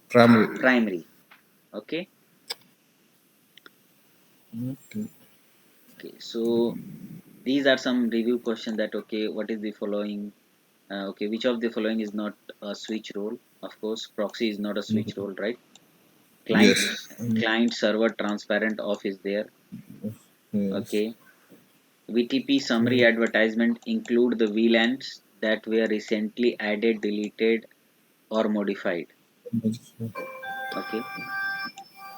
Primary. primary. Okay. Okay. Okay, so these are some review questions that okay, what is the following, okay, which of the following is not a switch role? Of course proxy is not a switch role, right? client Yes. Client server transparent off is there. Yes. Okay. VTP summary advertisement include the VLANs that were recently added, deleted, or modified. Okay.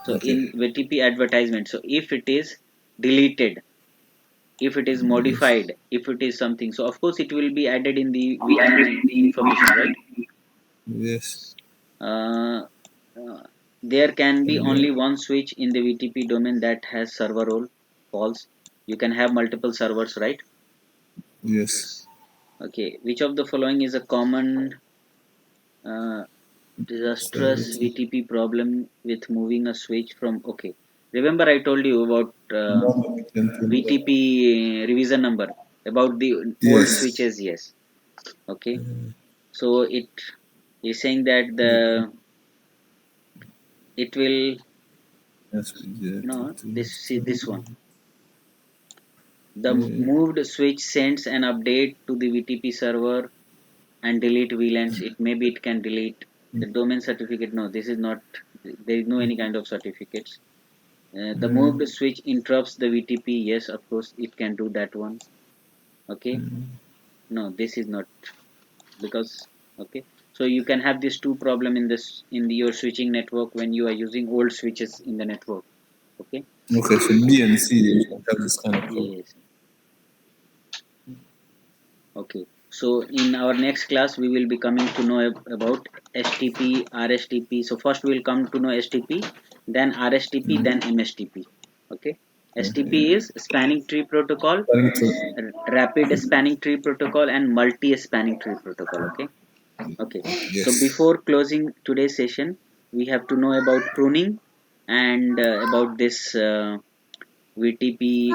So Okay. in VTP advertisement, so if it is deleted, if it is Yes. modified, if it is something, so of course it will be added in the VTP information, right? Yes. Uh, uh, there can be Yeah. only one switch in the VTP domain that has server role. False. You can have multiple servers, right? Yes. Okay. Which of the following is a common uh, disastrous Stability. VTP problem with moving a switch from? Okay. Remember I told you about VTP revision number, about the old Yes. switches. Yes. Okay. So it is saying that the it will, Yes. this, see this one. The Yeah. moved switch sends an update to the VTP server and delete VLANs. It maybe it can delete the domain certificate. No, this is not. There is no any kind of certificates. The moved switch interrupts the VTP. Yes, of course it can do that one. Okay. No, this is not, because okay. So you can have these two problem in this in your switching network when you are using old switches in the network. Okay. Okay. So B and C they don't have this kind of problem. Yes. Okay, so in our next class, we will be coming to know about STP, RSTP. So first we will come to know STP, then RSTP, then MSTP. Okay, STP Okay. is spanning tree protocol, According to rapid spanning tree protocol, and multi spanning tree protocol. Okay, okay. So yes. before closing today's session, we have to know about pruning and about this VTP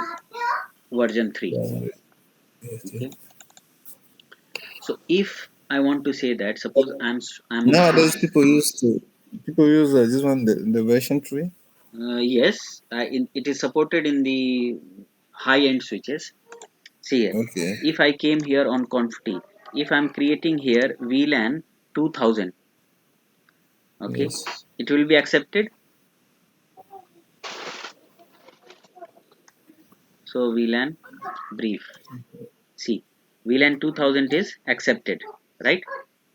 version 3. Yes. Yes. Okay. So if I want to say that, suppose I'm Nowadays, people use this one the version 3. yes, it is supported in the high end switches. See here, Okay. if I came here on conf.t, if I'm creating here VLAN 2000, okay, Yes. it will be accepted. So VLAN brief. See, VLAN 2000 is accepted, right?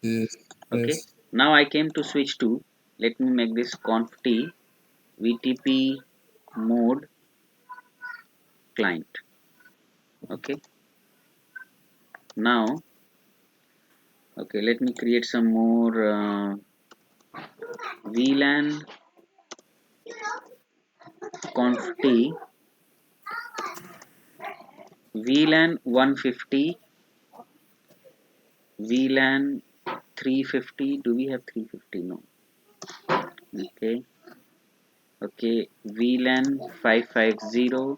Yes. Okay. Yes. Now I came to switch to, let me make this conf.t VTP mode client. Okay. Now, okay, let me create some more VLAN conf.t VLAN 150 VLAN 350. Do we have 350? No. Okay. Okay. VLAN 550.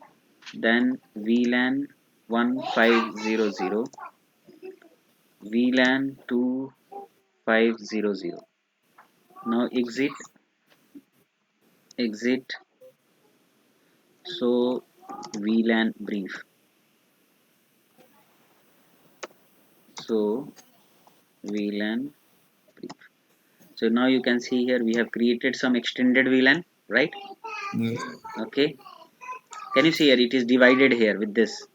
Then VLAN 1500. VLAN 2500. Now exit. So VLAN brief. So VLAN brief. So now you can see here we have created some extended VLAN, right? Yes. Okay. Can you see here it is divided here with this?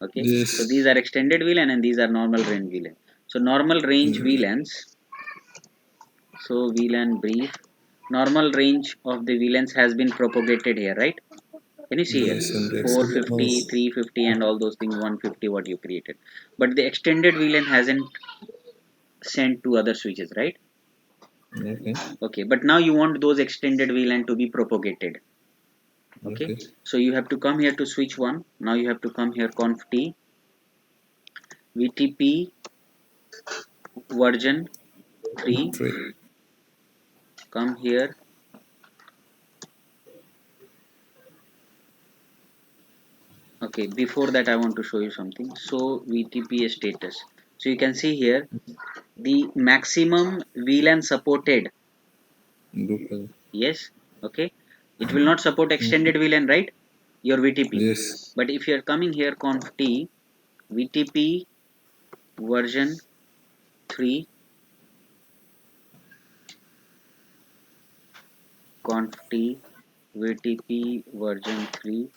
Okay. So these Yes. are extended VLAN and these are normal range VLAN. So normal range Yes. VLANs. So VLAN brief. Normal range of the VLANs has been propagated here, right? Can you see here? Yes. And the extended 450, ones. 350 and all those things, 150 what you created. But the extended VLAN hasn't sent to other switches, right? Okay. Okay, but now you want those extended VLAN to be propagated. Okay, Okay. so you have to come here to switch 1. Now you have to come here conf.t VTP version 3. Three. Come here. Okay, before that I want to show you something. So VTP status. So you can see here the maximum VLAN supported. Local. Yes. Okay, it will not support extended VLAN, right? Your VTP. Yes. But if you are coming here conf.t VTP version 3 conf.t VTP version 3.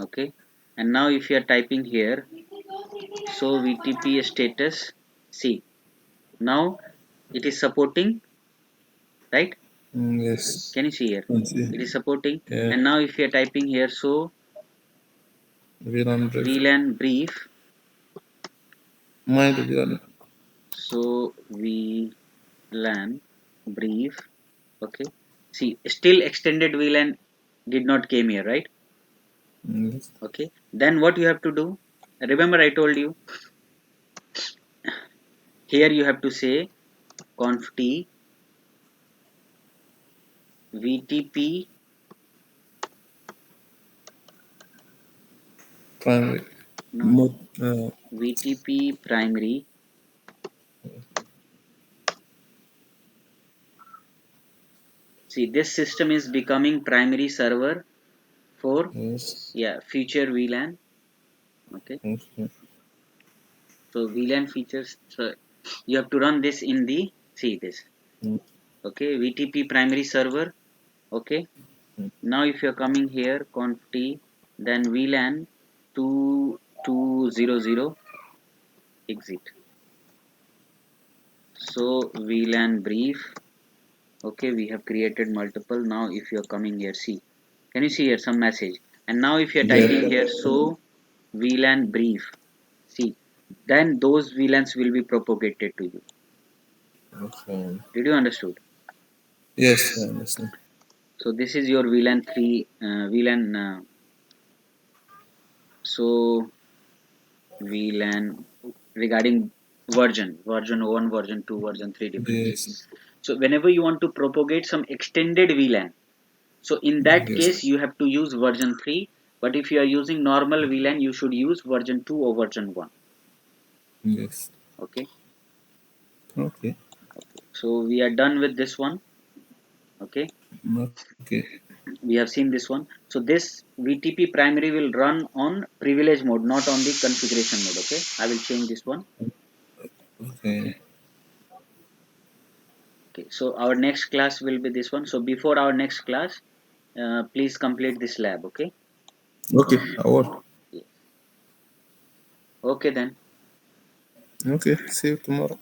Okay, and now if you are typing here, so VTP status, see, now it is supporting, right? Yes. Can you see here Can see. it is supporting? Yeah. And now if you are typing here, so VLAN brief. VLAN brief, Mind VLAN. so VLAN brief. Okay, see, still extended VLAN did not came here, right? Yes. Okay, then what you have to do, remember I told you here you have to say conf.t VTP, Primary. no, no, Mod. VTP primary. See, this system is becoming primary server for, Yes. yeah, future VLAN. Okay, Okay. so VLAN features. So you have to run this in the, see this. Mm. Okay, VTP primary server. Okay, now if you're coming here conf.t, then VLAN 2200 exit. So VLAN brief. Okay, we have created multiple. Now if you're coming here, see, can you see here some message? And now if you're typing Yeah. here, so VLAN brief, see, then those VLANs will be propagated to you. Okay. Did you understood? Yes, I understand. So this is your VLAN 3 VLAN. So VLAN regarding version 1, version 2, version 3 Yes. differences. So whenever you want to propagate some extended VLAN, so in that case Yes. you have to use version 3, but if you are using normal VLAN you should use version 2 or version 1. Yes. Okay, Okay. so we are done with this one. Okay, Okay. We have seen this one. So this VTP primary will run on privilege mode, not on the configuration mode. Okay, I will change this one. Okay. Okay, so our next class will be this one. So before our next class, please complete this lab. Okay. Okay, I will. Yes. Okay then. Okay, see you tomorrow.